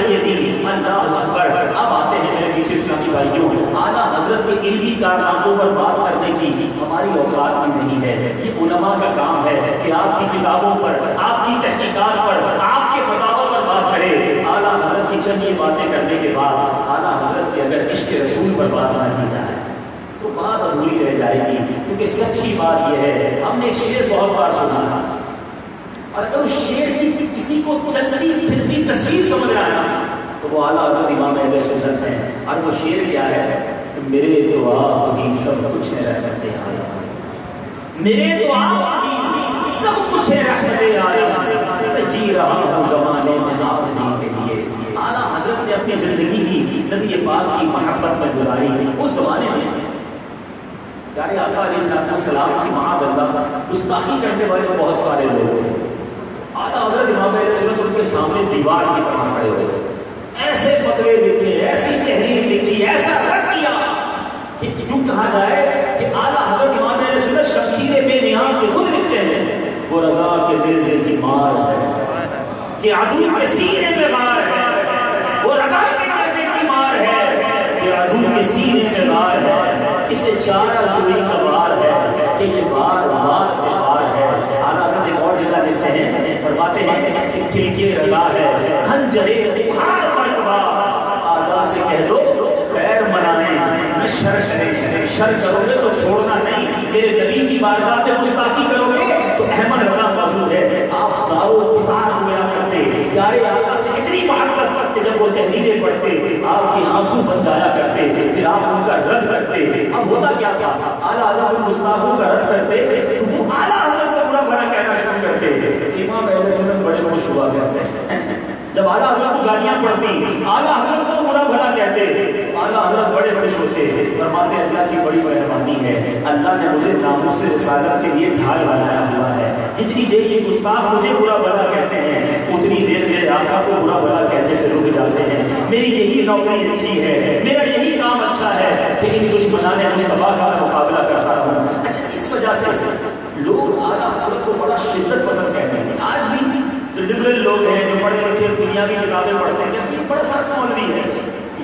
یہ دی. اللہ اکبر. اب آتے ہیں میرے پیچھے اسلامی بھائیوں, اعلیٰ حضرت کے علمی کارناموں پر بات کرنے کی ہماری اوقات بھی نہیں ہے. یہ علماء کا کام ہے کہ آپ کی کتابوں پر, آپ کی تحقیقات پر, آپ کے فتاوی پر بات کرے. اعلیٰ حضرت کی چند باتیں کرنے کے بعد اعلیٰ حضرت کے اگر عشق رسول پر بات نہ کی جائے تو بات ادھوری رہ جائے گی. کیونکہ سچی بات یہ ہے, ہم نے ایک شعر بہت بار سنا تھا, اور اگر اس شعر کی کسی کو چلتی پھرتی تصویر سمجھ رہا ہے تو وہ اعلیٰ حضرت امام اہل سنت ہیں. اور وہ شعر کیا ہے کہ میرے تو آپ ہی سب کچھ ہے رحمت عالم, میرے تو آپ ہی سب کچھ ہے رحمت عالم, میں جی رہا ہوں زمانے میں آپ ہی کے لیے. اعلیٰ حضرت نے اپنی زندگی کی نبی پاک کی محبت میں گزاری. اس زمانے میں پیارے آقا علیہ السلام کی معاذ اللہ گستاخی کرنے والے بہت سارے لوگ تھے. اعلیٰ حضرت امام اہل سنت ان کے سامنے دیوار کی طرح کھڑے ہوئے, ایسے فتوے لکھے, ایسی تحریر لکھی, ایسا رد کیا کہ یوں کہا جائے کہ اعلیٰ حضرت امام اہل سنت شمشیر بے نیام کے خود لکھتے ہیں وہ رضا کے نیزے کی مار ہے کہ عدو کے سینے میں مار ہے, وہ رضا کے نیزے کی مار ہے کہ عدو کے سینے سے مار ہے, اسے چارہ جوئی کا وار ہے کہ یہ بار بار سے بار ہے. اعلیٰ حضرت ایک اور جگہ لکھتے ہیں, فرماتے ہیں کہ کل کے رضا ہے خنجرے خار مرتبہ, آدھا سے کہہ دو خیر منانے نہ شر کرے, شر کرو گے تو چھوڑنا نہیں. میرے نبی کی بارگاہ میں گستاخی کرو گے تو احمد رضا موجود ہے. آپ ساروں کتاب ہوا کرتے, پیارے آقا سے اتنی محبت کہ جب وہ تحریریں پڑھتے آپ کے آنسو بن جایا کرتے, پھر آپ ان کا رد کرتے. اب ہوتا کیا تھا, اعلیٰ حضرت ان گستاخوں کا رد کرتے تو وہ اعلیٰ حضرت کو برا بھلا کہنا شروع کرتے. امام اہل سنت بڑے خوش ہوا کرتے جب اعلیٰ حضرت کو گالیاں پڑتی, اعلیٰ حضرت کو برا بھلا کہتے, اعلیٰ حضرت بڑے خوش ہوتے. فرماتے اللہ کی بڑی مہربانی ہے, اللہ نے مجھے ناموس رسالت کے لیے ڈھال بنایا ہوا ہے. جتنی دیر یہ گستاخ مجھے برا بھلا کہتے ہیں اتنی دیر میرے آقا کو برا بھلا کہنے سے رک جاتے ہیں. میری یہی نوکری اچھی ہے, میرا یہی کام اچھا ہے کہ ان دشمنان مصطفیٰ کا مقابلہ کرتا ہوں. اچھا, اس وجہ سے لوگ اعلیٰ حضرت کو بڑا شدت پسند کرتے ہیں. آج بھی جو لبرل لوگ ہیں, جو پڑھے لکھے دنیاوی کتابیں پڑھتے ہیں, یہ بڑا سخت مولوی ہے,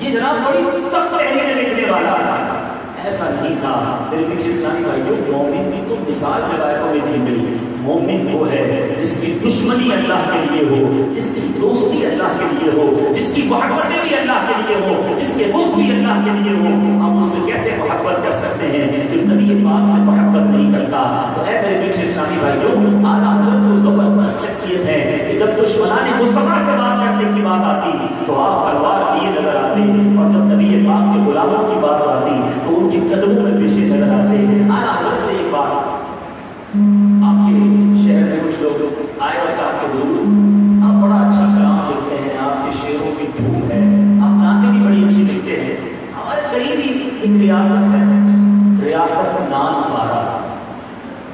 یہ جناب بڑی سخت تحریریں لکھنے والا ہے. ایسا نہیں تھا میرے پیچھے اسلامی بھائیوں. مومن کی تو مثال روایتوں میں دی گئی. مومن وہ ہے جس کی دشمنی اللہ کے لیے ہو, جس کی دوستی اللہ کے لیے ہو, جس کی محبتیں بھی اللہ کے لیے ہو, جس کے بغض بھی اللہ کے لیے ہو. ہم اس سے کیسے محبت کر سکتے ہیں جو نبی پاک سے محبت نہیں کرتا؟ تو اے میرے پیچھے اسلامی بھائیوں, اعلیٰ حضرت وہ زبردست شخصیت ہے کہ جب دشمنان مصطفیٰ سے بات کرنے کی بات آتی تو آپ تلوار لیے نظر آتے, اور جب نبی پاک کے غلاموں کی بات آتی تو ان کے قدموں میں پیچھے نظر آتے. اعلیٰ حضرت سے ایک بات, آپ کے شہر میں کچھ لوگ آئے اور کہا کہ حضور آپ بڑا اچھا کلام لکھتے ہیں, آپ کے شعروں کی دھوم ہے, آپ گانے بھی بڑی اچھی لکھتے ہیں. ہمارے قریب ہی ایک ریاست ہے, ریاست نام پارا,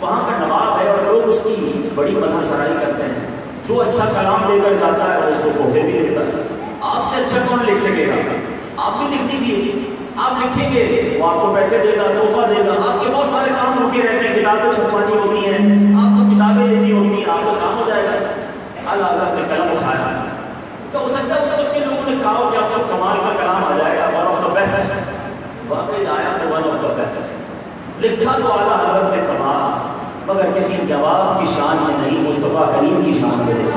وہاں کا نواب ہے اور لوگ اس کی بڑی مدح سرائی کرتے ہیں. جو اچھا کلام لے کر جاتا ہے اس کو تحفے بھی دیتا ہے. آپ سے اچھا کون لکھ سکے گا؟ آپ بھی لکھ دیجیے, آپ لکھیں گے وہ آپ کو پیسے دے گا, تحفہ دے گا. آپ کے بہت سارے کام رکے رہتے ہیں, کتابیں چھپوانی ہوتی ہیں, آپ کو کتابیں لینی ہوتی ہیں, آپ کا کام ہو جائے گا. اعلیٰ حضرت نے قلم اٹھایا, تو ہو سکتا ہے اس کے لوگوں نے کہا کہ آپ کو کمال کا کلام آ جائے گا, ون آف دا بیسٹ. واقعی آیا تو ون آف دا بیسٹ لکھا تو اعلیٰ حضرت نے کمال, مگر کسی جواب کی شان میں نہیں, مصطفیٰ کریم کی شان میں نہیں.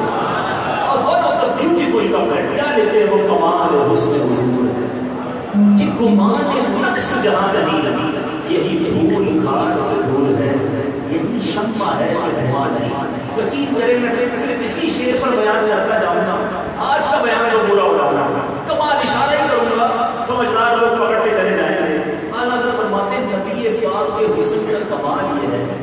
اور one of the beautiful complete کیا لیتے ہیں وہ کمال حسن حضور ہے کہ گمان نقص جہاں نہیں, یہی دھول خاک سے دھول ہے, یہی شمع ہے کہ گمان نہیں. یقین کریں میں صرف اسی شعر پر بیان کرتا جاؤں گا, آج کا بیان تو پورا ہو رہا ہے, کمال اشارہ ہی کروں گا, سمجھدار لوگ پکڑتے چلے جائیں گے. اعلیٰ حضرت فرماتے ہیں نبی پاک کے حسن کا کمال یہ ہے,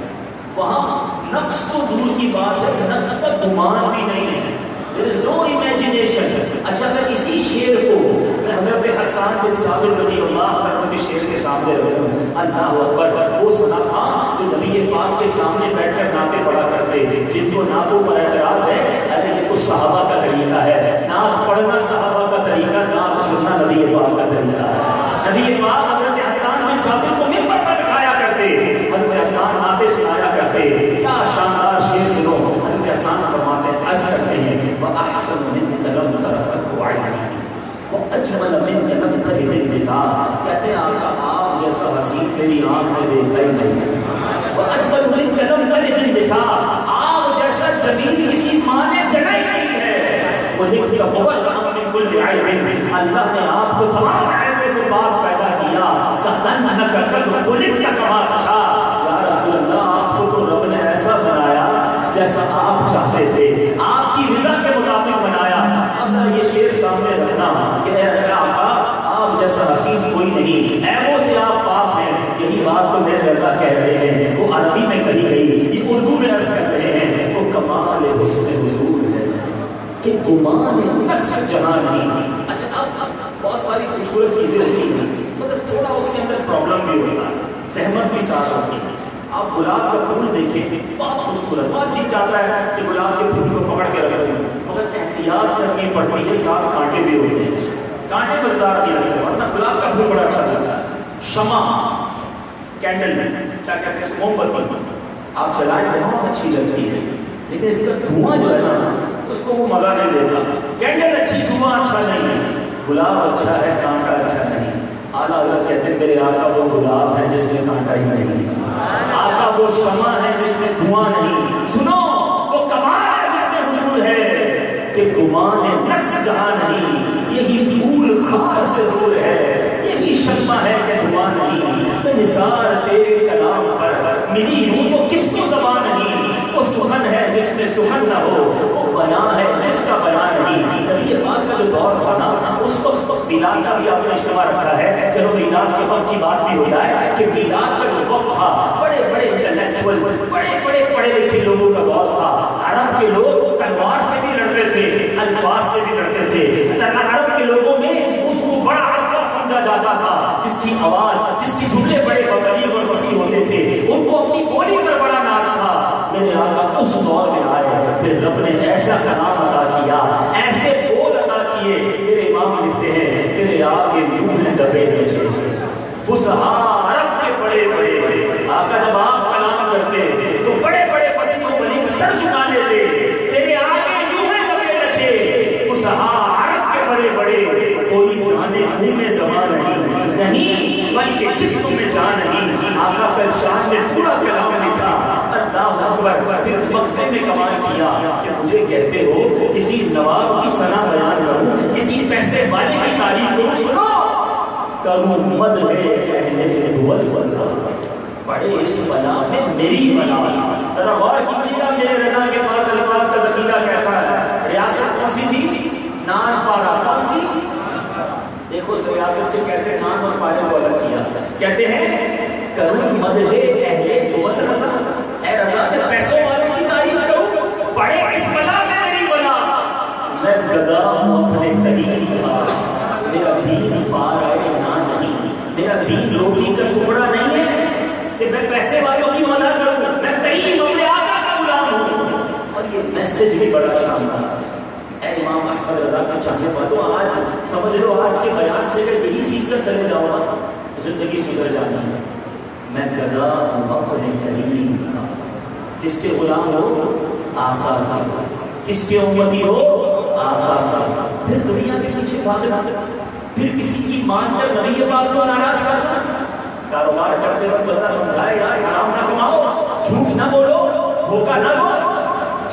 وہاں نقص تو دور کی بات ہے, نقص کا گمان بھی نہیں ہے. There is no imagination. اچھا اگر اسی شعر کو میں حضرت حسان بن ثابت رضی اللہ عنہ کے شعر کے سامنے رکھوں, اللہ اکبر, وہ سنا تھا جو نبی پاک کے سامنے بیٹھ کر نعتیں پڑھا کرتے, جن کو نعتوں پر اعتراض ہے, ارے یہ تو صحابہ کا طریقہ ہے, نعت پڑھنا صحابہ کا طریقہ, نعت سننا نبی پاک کا طریقہ ہے. نبی پاک حضرت حسان بن ثابت کو منبر پر بٹھایا کرتے, حضرت حسان نعتیں سنایا کرتے. کیا شاندار شعر سنو, حضرت حسان فرماتے ہیں, ایسا کرتے ہیں وَأَحْسَنُ مِنْ تَلَمْ تَرَكَتْ عَيْنِي, وَأَجْمَلَ مِنْكَ لَمْ تَلِدِ النِّسَاءُ، کہتے ہیں آقا آپ جیسا حسین میری آنکھ میں دیکھا ہی نہیں. وَأَجْمَلُ مِنْكَ لَمْ تَلِدِ النِّسَاءُ، آپ جیسا جمیل کسی ماں نے جنا ہی نہیں ہے. خُلِقْتَ مُبَرَّأً مِنْ كُلِّ عَیْبٍ، اللہ نے آپ کو تمام عیبوں سے پاک پیدا کیا. كَأَنَّكَ قَدْ خُلِقْتَ كَمَا تَشَاءُ، یا رسول اللہ آپ کو تو رب نے ایسا بنایا جیسا آپ چاہتے تھے، آپ کی رضا کے مطابق بنایا. اب ذرا یہ شعر سامنے رکھنا کہ اے آقا آپ جیسا حسین کوئی نہیں، عیبوں سے آپ پاک ہیں. یہی بات تو میرے رضا کہہ رہے ہیں، وہ عربی میں کہی گئی، یہ اردو میں عرض کر رہے ہیں. وہ کمال حسن حضور ہے کہ گمان نقص جہاں کی. اچھا اب بہت ساری خوبصورت چیزیں ہوتی ہیں مگر تھوڑا اس کے اندر پرابلم بھی ہوتا ہے، زحمت بھی ساتھ ہوتی ہے. آپ گلاب کا پھول دیکھیں بہت خوبصورت، بہت جی چاہتا ہے کہ گلاب کے پھول کو پکڑ کے رکھیں مگر احتیاط کرنی پڑتی ہے، ساتھ کانٹے بھی ہوتے ہیں، کانٹے مزدار بھی رہتے ہیں ورنہ گلاب کا پھول بڑا اچھا چلتا ہے. شمع کینڈل کیا کہتے ہیں اس کو، موم بتی آپ جلائیں بہت اچھی لگتی ہے لیکن اس کا دھواں جو ہے نا اس کو وہ مزہ نہیں دیتا. کینڈل اچھی، دھواں اچھا نہیں. گلاب اچھا ہے، کانٹا اچھا نہیں. اعلیٰ حضرت کہتے ہیں میرے آقا وہ گلاب ہے جس میں کانٹا ہی نہیں، آقا وہ شمع ہے جس میں دھواں نہیں. سنو وہ کمال ہے جس میں حضور ہے کہ گمان نقص جہاں نہیں. یہی پھول خار سے حضور ہے، یہی شمع ہے کہ دھواں نہیں. میں نثار تیرے کلام پر ملی ہوں تو کس کو زبان نہیں. وہ سخن ہے جس میں سخن نہ ہو، وہ بیان ہے جس کا بیان نہیں. نبی پاک کا جو دور تھا نا اس وقت میلاد کا بھی آپ نے اجتماع رکھا ہے. چلو میلاد کے وقت کی بات بھی ہو جائے کہ میلاد کا جو وقت تھا بڑے بڑے انٹلیکچوئل، بڑے بڑے پڑھے لکھے لوگوں کا دور تھا. عرب کے لوگ تلوار سے بھی لڑتے تھے، الفاظ سے بھی لڑتے تھے. عرب کے لوگوں میں اس کو بڑا عرصہ سمجھا جاتا تھا جس کی آواز، جس کی جملے بڑے بلیغ اور فصیح ہوتے تھے، ان کو اپنی بولی پر بڑا ناز تھا. میرے آقا اس دور میں آئے پھر رب نے ایسا کلام عطا کیا، ایسے بول عطا کیے. میرے امام لکھتے ہیں تیرے آگے یوں ہیں دبے بچے فصحا عرب کے بڑے بڑے. آقا جب آپ کلام کرتے تو بڑے بڑے فصیح و بلیغ سر جھکا لیتے. تیرے آگے یوں ہیں دبے بچے فصحا عرب کے بڑے بڑے. کوئی جانے منہ میں زبان نہیں بلکہ جسم میں جان نہیں. آقا پر شان نے پورا کلام لکھا. اللہ اکبر. پھر مکتے میں کمال کیا کہ مجھے کہتے ہو کسی نواب کی ثنا بیان کروں، کسی پیسے والے کی تعریف کروں. سنو کروں مد ہے اہل دول بزا، پڑے اس بلا میں میری بلا. ذرا غور کیجیے گا میرے رضا کے پاس الفاظ کا ذخیرہ کیسا ہے. ریاست کون سی تھی؟ نان پارا. کون سی؟ دیکھو اس ریاست سے کیسے نان اور پارے کو الگ کیا. کہتے ہیں کروں مد ہے اہل دول رضا. اے رضا میں پیسوں والے کی تعریف کروں، پڑے اس بلا میں میری بلا. میں گدا ہوں اپنے قریب کا، میرا دین پار آئے نہ نہیں. میرا دین روٹی کا ٹکڑا نہیں ہے کہ میں پیسے والوں کی مدد کروں. میں قریب اپنے آقا کا غلام ہوں. اور یہ میسج بھی بڑا شاندار. اے امام احمد رضا کے چاہنے والوں، آج سمجھ لو آج کے بیان سے اگر یہی سیکھ کر چلے جاؤ نا زندگی سدھر جانی ہے. میں گدا ہوں اپنے قریب کا. کس کے غلام ہو؟ آقا کا. کس کے امتی ہو؟ آقا کا. پھر دنیا کے پیچھے بھاگنا، پھر کسی کی مان کر نبی پاک کو ناراض کر سکتا. کاروبار کرتے وقت بندہ سمجھائے گا حرام نہ کماؤ، جھوٹ نہ بولو، دھوکہ نہ دو.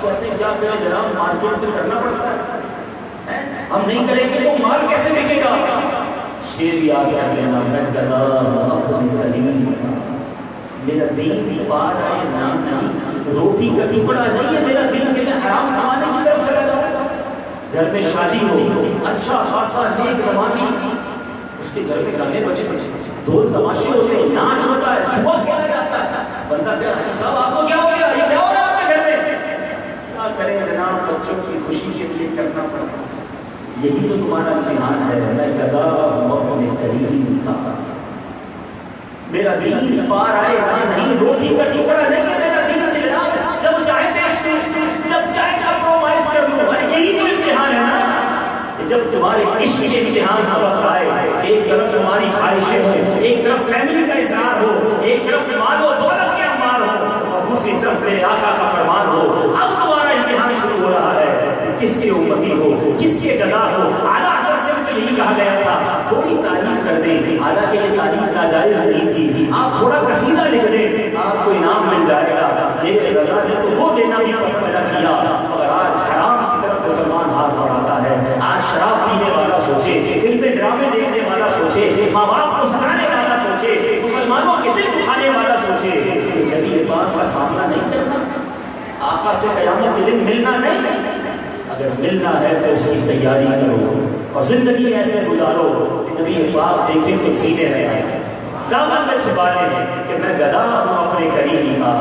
کہتے ہیں کیا کریں جناب، مارکیٹ میں کرنا پڑتا ہے، ہم نہیں کریں گے تو مال کیسے بکے گا. شیر یاد کر لینا، میں گدا ہوں اپنے قریب کا. میرا دین پار آئے نہ نہیں، روٹی کا ٹکڑا نہیں ہے میرا دین کہ میں حرام کمانے کی طرف چلا جاؤں. گھر میں شادی ہو، اچھا خاصا نیک نمازی، اس کے گھر میں گانے بجے، ڈھول تماشے ہوتے ہیں، ناچ ہوتا ہے، جوا کھیلا جاتا ہے. بندہ کہہ رہا ہے صاحب آپ کو کیا ہو گیا، یہ کیا ہو رہا ہے آپ کے گھر میں؟ کیا کریں جناب، بچوں کی خوشی کے لیے کرنا پڑتا. یہی تو تمہارا امتحان ہے. میں گدا ہوں اپنے قریب کا. میرا دین پار آئے نہ نہیں، روٹی کا ٹکڑا نہیں ہے میرا دین. جب چاہے جب چاہے کمپرومائز کر دوں. یہی تو امتحان ہے نا. جب تمہارے عشق کے امتحان کا وقت آئے، ایک طرف تمہاری خواہشیں ہو، ایک طرف فیملی کا اظہار ہو، ایک طرف مال و دولت کے انبار ہو، اور دوسری طرف میرے آقا کا فرمان ہو. اب تمہارا امتحان شروع ہو رہا ہے. کس کے امتی ہو، کس کے گدا ہو. اعلیٰ حضرت سے یہی کہا تھوڑی تعریف کر دیں، حالانکہ یہ تعریف ناجائز نہیں تھی، آپ تھوڑا قصیدہ لکھ دیں، آپ کو انعام مل جائے گا۔ یہ رضا نے تو وہ دینا بھی پسند نہ کیا، مگر آج حرام کی طرف مسلمان ہاتھ بڑھاتا ہے۔ آج شراب پینے والا سوچے، دل پہ ڈرامے دیکھنے والا سوچے، ماں باپ کو ستانے والا سوچے، مسلمانوں کے دل دکھانے والا سوچے کہ نبی پاک کا سامنا نہیں کرنا، آقا سے قیامت کے دن ملنا نہیں۔ اگر ملنا ہے تو اس کی تیاری کرو اور زندگی ایسے گزارو کہ نبی پاک دیکھیں تو سینے رہے، دامن میں چھپا لیں کہ میں گدا ہوں اپنے قریبی کا،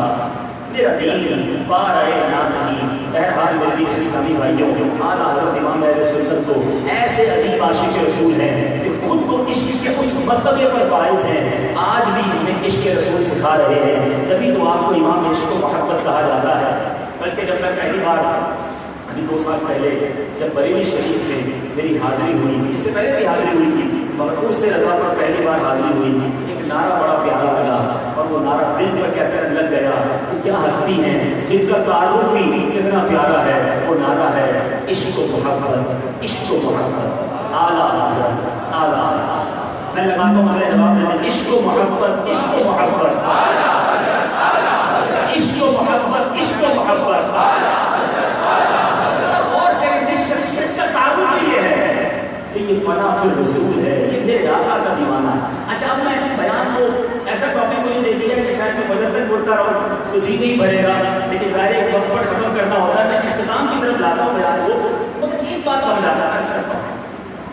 میرا دین پا رہے نہ نہیں۔ بہرحال میرے پیچھے اسلامی بھائیوں، اعلیٰ حضرت امام اہل سنت تو ایسے عظیم عاشق رسول ہیں کہ خود کو عشق کے اس مرتبے پر فائز ہیں، آج بھی ہمیں عشق رسول سکھا رہے ہیں۔ جبھی تو آپ کو امام عشق و محبت کہا جاتا ہے۔ بلکہ جب میں پہلی بار ابھی 2 سال پہلے جب بریلی شریف میں میری حاضری ہوئی، اس سے پہلے بھی حاضری ہوئی تھی مگر اس سے رضا پر پہلی بار حاضری ہوئی، ایک نعرہ بڑا پیارا لگا اور وہ نعرہ دل پر کہتے ہیں لگ گیا کہ کیا ہستی ہیں جن کا تعارف ہی کتنا پیارا ہے، وہ نعرہ ہے عشق و محبت، عشق و محبت، اعلیٰ حضرت، اعلیٰ۔ میں لگاتا ہوں میرے جواب میں، عشق و محبت، عشق و محبت، عشق و محبت، عشق و محبت، اور جس شخصیت کا تعارف ہی یہ ہے کہ یہ فنا فی الرسول ہے، یہ میرے آقا کا دیوانہ ہے۔ اچھا اب میں بیان تو ایسا ٹاپک مجھے دے دیا کہ شاید میں فجر تک بولتا رہوں تو جی نہیں بھرے گا، لیکن ظاہر ایک وقت پر ختم کرنا ہوتا ہے، میں اختتام کی طرف لاتا ہوں بیان کو، مگر ایک بات سمجھاتا ہے ایسا کرتا ہوں۔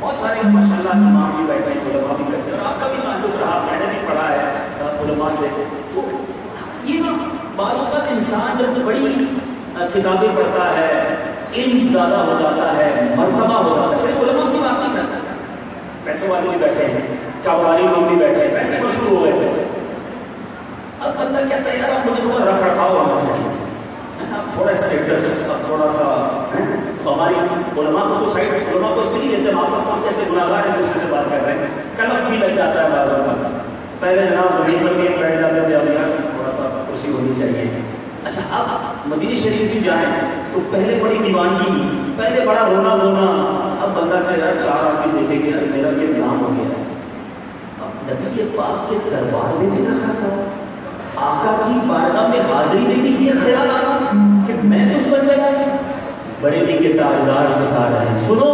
بہت سارے ماشاء اللہ امام بھی بیٹھے ہیں، علماء بھی بیٹھے ہیں، آپ کا بھی تعلق رہا، میں نے بھی پڑھا ہے علماء سے، تو یہ نا بعض اوقات انسان جب بڑی کتابیں پڑھتا ہے، علم زیادہ ہو جاتا ہے، مرتبہ ہو جاتا ہے، صرف علماء کی بات نہیں کرتا، پیسے والے بھی بیٹھے ہیں، کاروباری لوگ بھی بیٹھے ہیں، پیسے مشہور ہو گئے، اب بندہ کہتا ہے یار مجھے تھوڑا رکھ رکھاؤ ہونا چاہیے، تھوڑا اسٹیٹس، اب تھوڑا سا ہماری علماء کو تو سائڈ، علماء کو اس میں نہیں لیتے، واپس ہم جیسے گناہگار ایک دوسرے سے بات کر رہے ہیں، کلف بھی لگ جاتا ہے بعض اوقات۔ پہلے جناب زمین پر بھی بیٹھ جاتے تھے، اب یار تھوڑا سا کرسی ہونی چاہیے۔ اچھا اب مدینہ شریف بھی جائیں تو پہلے بڑی دیوانگی، پہلے بڑا رونا دھونا، اب بندہ کہ یار 4 آدمی دیکھے کہ میرا یہ نام ہو گیا ہے۔ اب نبی پاک کے دربار میں بھی رکھا تھا، آقا کی بارگاہ میں حاضری میں بھی یہ خیال آنا کہ میں کچھ بن گیا۔ بریلی کے تاجدار سکھا رہے ہیں، سنو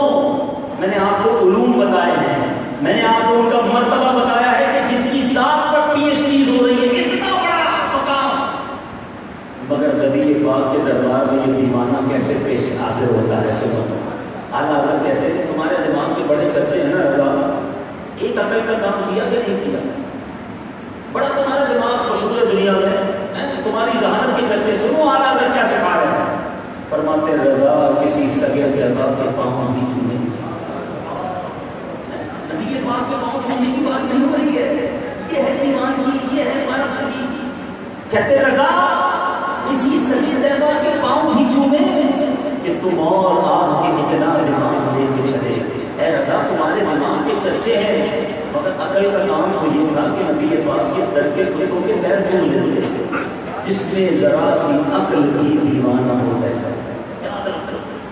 میں نے آپ کو علوم بتائے ہیں، میں نے آپ کو ان کا مرتبہ بتایا ہے کہ جن کی 7 پر PhDs ہو رہی ہے، اتنا بڑا مقام، مگر نبی پاک کے دربار میں یہ دیوانہ کیسے پیش حاضر ہوتا ہے۔ سنو اعلیٰ حضرت کہتے ہیں تمہارے دماغ کے بڑے چرچے ہیں نا رضا، ایک عقل کا کام کیا کہ نہیں کیا؟ بڑا تمہارا دماغ مشہور ہے دنیا میں، تمہاری ذہانت کے چرچے سنو اعلیٰ حضرت کیا سکھا رہے ہیں۔ فرماتے رضا کسی سگے کے عذاب کے پاؤں بھی چھونے، نبی پاک کے پاؤں چھونے کی بات نہیں ہو رہی ہے، یہ ہے دیوانگی، یہ ہے ہمارا سگی۔ کہتے رضا کسی سگے دیوا کے پاؤں بھی چھونے کہ تم اور آہ کے نکلا دماغ لے کے چلے۔ اے رضا تمہارے دماغ کے چرچے ہیں، مگر عقل کا کام تو یہ تھا کہ نبی پاک کے در کے کتوں کے پیر چوم لیتے، جس میں ذرا سی عقل کی دیوانہ ہو گئے۔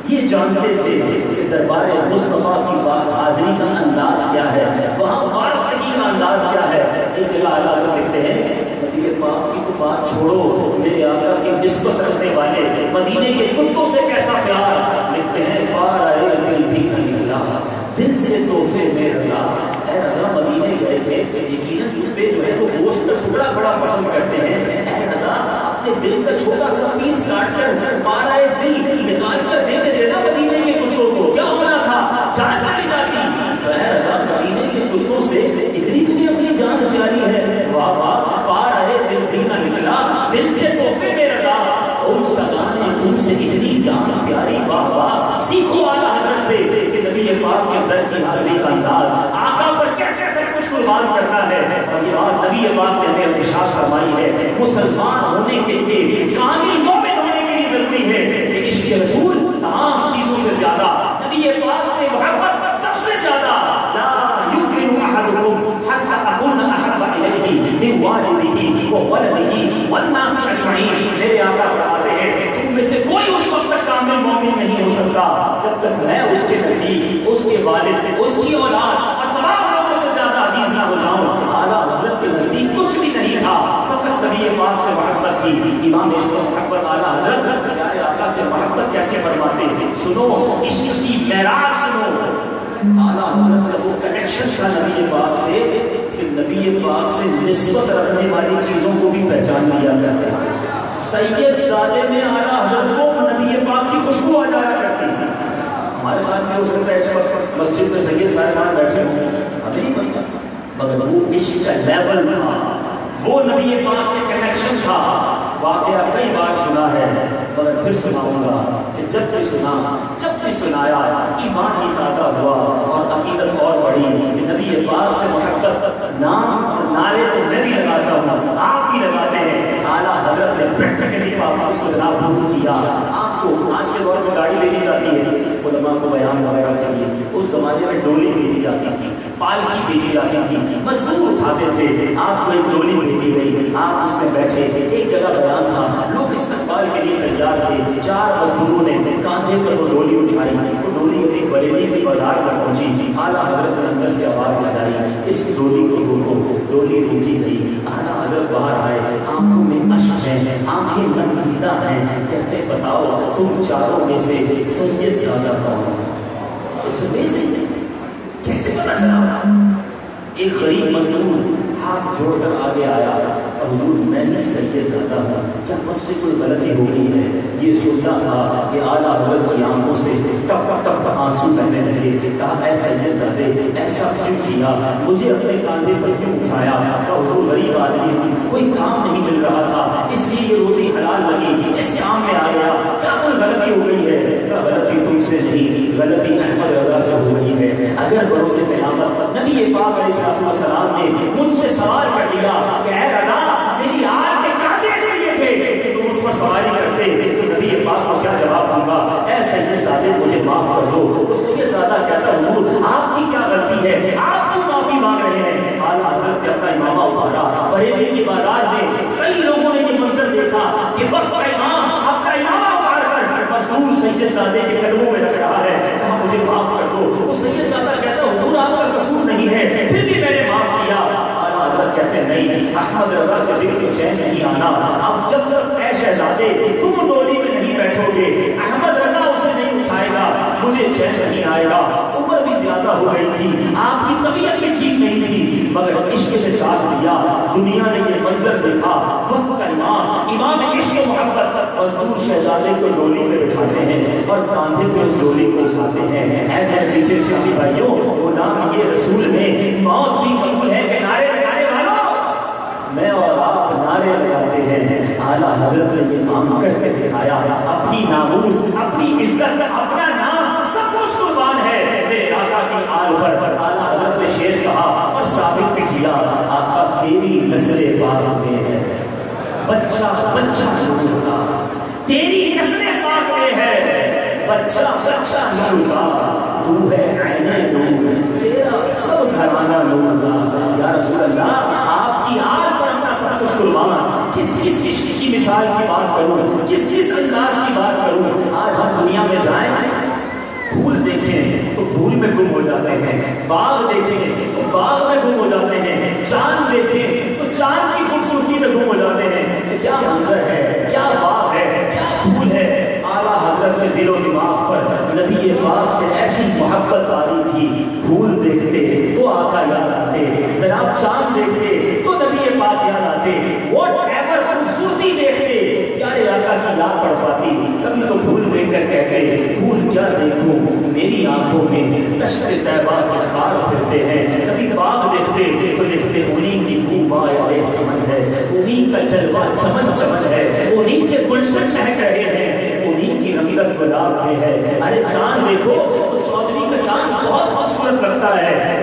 یہ جانتے تھے کہ دربار مصطفیٰ کی بات حاضری کا انداز کیا ہے، وہاں وارفتگی کا انداز کیا ہے۔ ایک جگہ اللہ کو کہتے ہیں نبی پاک کی تو بات چھوڑو، میرے آقا کے نسبت رکھنے والے مدینے کے کتوں سے کیسا پیار، لکھتے ہیں پار آئے دل بھی نہ نکلا، دل سے تحفے میں رضا۔ اے رضا مدینے گئے تھے، یقیناً ان پہ جو ہے وہ گوشت کا ٹکڑا بڑا پسند کرتے ہیں، اے رضا اپنے دل کا چھوٹا سا پیس کاٹ کر پارا دل نکال کر دے دے دینا مدینے کے کتوں کو، کیا ہونا تھا؟ جان چلی جاتی۔ اے رضا مدینے کے کتوں سے اتنی اپنی جان پیاری ہے، واہ واہ پار آئے دل بھی نہ نکلا، دل سے تحفے میں رضا، ان سزانے تم سے اتنی جان پیاری، واہ واہ سیکھو اعلیٰ حضرت سے کہ نبی پاک کے در کی حاضری کا انداز، آقا پر کیسے سب کچھ قربان کرنا ہے۔ اور یہ بات نبی پاک نے ہمیں ارشاد فرمائی ہے، مسلمان ہونے کے لیے، کامل مومن ہونے کے لیے ضروری ہے کہ عشق رسول تمام چیزوں سے زیادہ، نبی پاک سے محبت سب سے زیادہ، لا یؤمن احدکم حتی اکون احب الیہ من والدہ وولدہ والناس اجمعین۔ میرے آقا فرماتے ہیں تم میں سے کوئی اس وقت تک کامل مومن نہیں ہو سکتا جب تک میں اس کے نزدیک، اس کے والد، اس کی اولاد اور تمام لوگوں کنیکشن تھا نبی پاک سے کہ نبی پاک سے نسبت رکھنے والی چیزوں کو بھی پہچان لیا کرتے ہیں. سید زادے میں اعلیٰ حضرت کو نبی پاک کی خوشبو آ جایا کرتی ہے. ہمارے ساتھ بھی ہو سکتا ہے اس وقت مسجد میں سید صاحب بیٹھے ہوں ہمیں نہیں پتا، مگر وہ عشق کا لیول تھا، وہ نبی پاک سے کنیکشن تھا. واقعہ کئی بار سنا ہے مگر پھر سناؤں گا کہ جب بھی سنایا ایمان ہی تازہ ہوا اور عقیدت اور بڑھی کہ نبی پاک سے محبت. نام اور نعرے تو میں بھی لگاتا ہوں، آپ بھی لگاتے ہیں. اعلیٰ حضرت نے پریکٹیکلی پاک اس کو جناب پروف کیا. آپ کو آج کے دور میں گاڑی بھیجی جاتی ہے علماء کو بیان وغیرہ کے لیے، اس زمانے میں ڈولی بھیجی جاتی تھی، پالکی بھیجی جاتی تھی، مزدور اٹھاتے تھے. آپ کو ایک ڈولی بھیجی گئی، آپ اس میں بیٹھے تھے، ایک جگہ بیان تھا، لوگ استقبال کے لیے تیار تھے. 4 مزدوروں نے کاندھے پر وہ ڈولی اٹھائی، وہ ڈولی ابھی بریلی کی بازار پر پہنچی. اعلیٰ حضرت نے اندر سے آواز لگائی، اس ڈولی کو روکو. ڈولی روکی تھی. اعلیٰ حضرت باہر آئے، آنکھوں میں اشک ہے، آنکھیں غمگیدہ ہیں. کہتے بتاؤ تم چاروں میں سے سید زیادہ کون؟ کیسے پتا چلا؟ ایک غریب مزدور ہاتھ جوڑ کر آگے آیا، حضور میں ہی سید زیادہ ہوں، کیا مجھ سے کوئی غلطی ہو گئی ہے؟ یہ سوچنا تھا کہ اعلیٰ حضرت کی آنکھوں سے ٹپ ٹپ آنسو بہنے لگے. کہا اے سید زادے ایسا کیوں کیا؟ مجھے اپنے کاندھے پر کیوں اٹھایا؟ کہا حضور غریب آدمی ہوں، کوئی کام نہیں مل رہا تھا، اس لیے یہ روزی حلال لگی، اس کام میں آ گیا. کیا کوئی غلطی ہو گئی ہے؟ کیا غلطی تم سے نہیں، غلطی احمد رضا سے ہو گئی ہے. اگر بروز قیامت نبی پاک علیہ السلام نے مجھ سے سوال کر لیا کہ اے رضا میری آل کے کاندھے سے یہ تھے کہ تم اس پر سواری کرتے، تو نبی پاک کو کیا جواب دوں گا؟ اے سید زادے مجھے معاف کر دو. اس سید زادہ کہتا حضور آپ کی کیا غلطی ہے، آپ کیوں معافی مانگ رہے ہیں؟ اعلیٰ حضرت نے اپنا امامہ اتارا. بریلی کے بازار میں کئی لوگوں نے یہ منظر دیکھا کہ وقت کا امام اپنا امامہ اتار کر مزدور سید زادے کے قدموں میں رکھ رہا ہے. کہا مجھے معاف کر دو. وہ سید زادہ کہتا حضور آپ کا قصور نہیں ہے، پھر بھی میں نے معاف کیا. حضرت کہتے ہیں نہیں، احمد رضا کے دل کو چین نہیں آنا. اب جب تک اے شہزادے تم ڈولی میں نہیں بیٹھو گے، احمد رضا اسے نہیں اٹھائے گا، مجھے چین نہیں آئے گا. عمر بھی زیادہ ہو گئی تھی، آپ کی طبیعت بھی ٹھیک نہیں تھی، مگر عشق سے ساتھ دیا. دنیا نے یہ منظر دیکھا، وقت کا امام عشق و محبت مزدور شہزادے کو ڈولی میں بٹھاتے ہیں اور کاندھے پہ اس ڈولی کو اٹھاتے ہیں. اے میرے پیچھے سے بھائیوں، غلام یہ رسول نے موت بھی قبول ہے کہ نعرے لگانے والوں میں اور آپ نعرے لگاتے ہیں. اعلیٰ حضرت نے یہ کام کر کے دکھایا. اپنی ناموس، اپنی عزت، اپنا نام سب کچھ قربان ہے میرے آقا کی آل پر. اعلیٰ حضرت نے شعر کہا اور ثابت بھی کیا، آقا تیری نسل پاک میں ہے بچہ بچہ نور کا، تیری نسل پاک میں ہے بچہ بچہ نور کا. تو ہے عین نور، تیرا سب گھرانہ نور کا. یا رسول اللہ آپ کی آل پر اپنا سب کچھ قربان. کس کی مثال کی بات کروں، کس انداز کی بات کروں. آج ہم دنیا میں جائیں، پھول دیکھیں تو پھول میں گم ہو جاتے ہیں، باغ دیکھیں تو باغ میں گم ہو جاتے ہیں، چاند دیکھیں تو چاند کی خوبصورتی میں گم ہو جاتے ہیں. کیا منظر ہے، کیا باغ ہے، کیا پھول ہے. اعلیٰ حضرت کے دل و دماغ پر نبی پاک سے ایسی محبت آ رہی تھی. پھول دیکھتے تو آقا یاد آتے، جناب چاند دیکھتے تو نبی پاک یاد آتے، واٹ ایور خوبصورتی دیکھتے پیارے آقا کی یاد پڑ پاتی. کبھی تو پھول دیکھ کر کہتے پھول کیا دیکھوں میری آنکھوں میں دشت طیبہ کے خار پھرتے ہیں. کبھی باغ دیکھتے تو لکھتے انہیں کی بوائے سمجھ ہے، انہیں کا جلوہ چمن چمن ہے، انہیں سے گلشن مہک رہے ہیں، انہیں کی رنگت گلاب میں ہے. ارے چاند دیکھو تو چودھری کا چاند بہت خوبصورت لگتا ہے.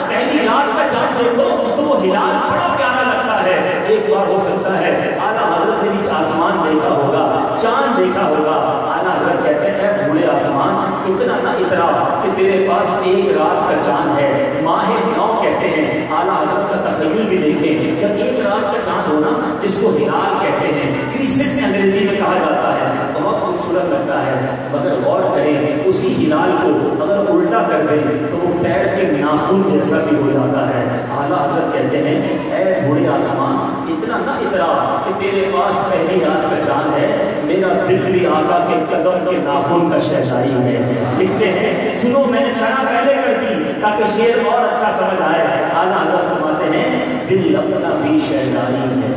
پہلی رات کا چاند دیکھو تو وہ ہلال بڑا پیارا لگتا ہے. ایک بار ہو سکتا ہے اعلیٰ حضرت نے نیچے آسمان دیکھا ہوگا، چاند دیکھا ہوگا. اعلیٰ حضرت کہتے ہیں اے بوڑھے آسمان اتنا نہ اترا کہ تیرے پاس ایک رات کا چاند ہے. ماہ نو کہتے ہیں. اعلیٰ حضرت کا تخیل بھی دیکھیں، جب ایک رات کا چاند ہونا جس کو ہلال کہتے ہیں، کرسمس انگریزی میں کہا جاتا ہے، بہت خوبصورت لگتا ہے. مگر غور کریں اسی ہلال کو اگر الٹا کر دیں تو وہ پیر کے ناخن جیسا بھی ہو جاتا ہے. اعلیٰ حضرت کہتے ہیں اے بوڑھے آسمان اتنا نہ اترا کہ تیرے پاس پہلی رات کا چاند ہے، میرا دل بھی آقا کے قدم کے ناخن کا شہنشاہی ہے. لکھتے ہیں سنو میں نے شرح پہلے کر دی، تاکہ شعر اور اچھا سمجھ آئے. اعلیٰ حضرت فرماتے ہیں دل اپنا بھی شہنائی ہے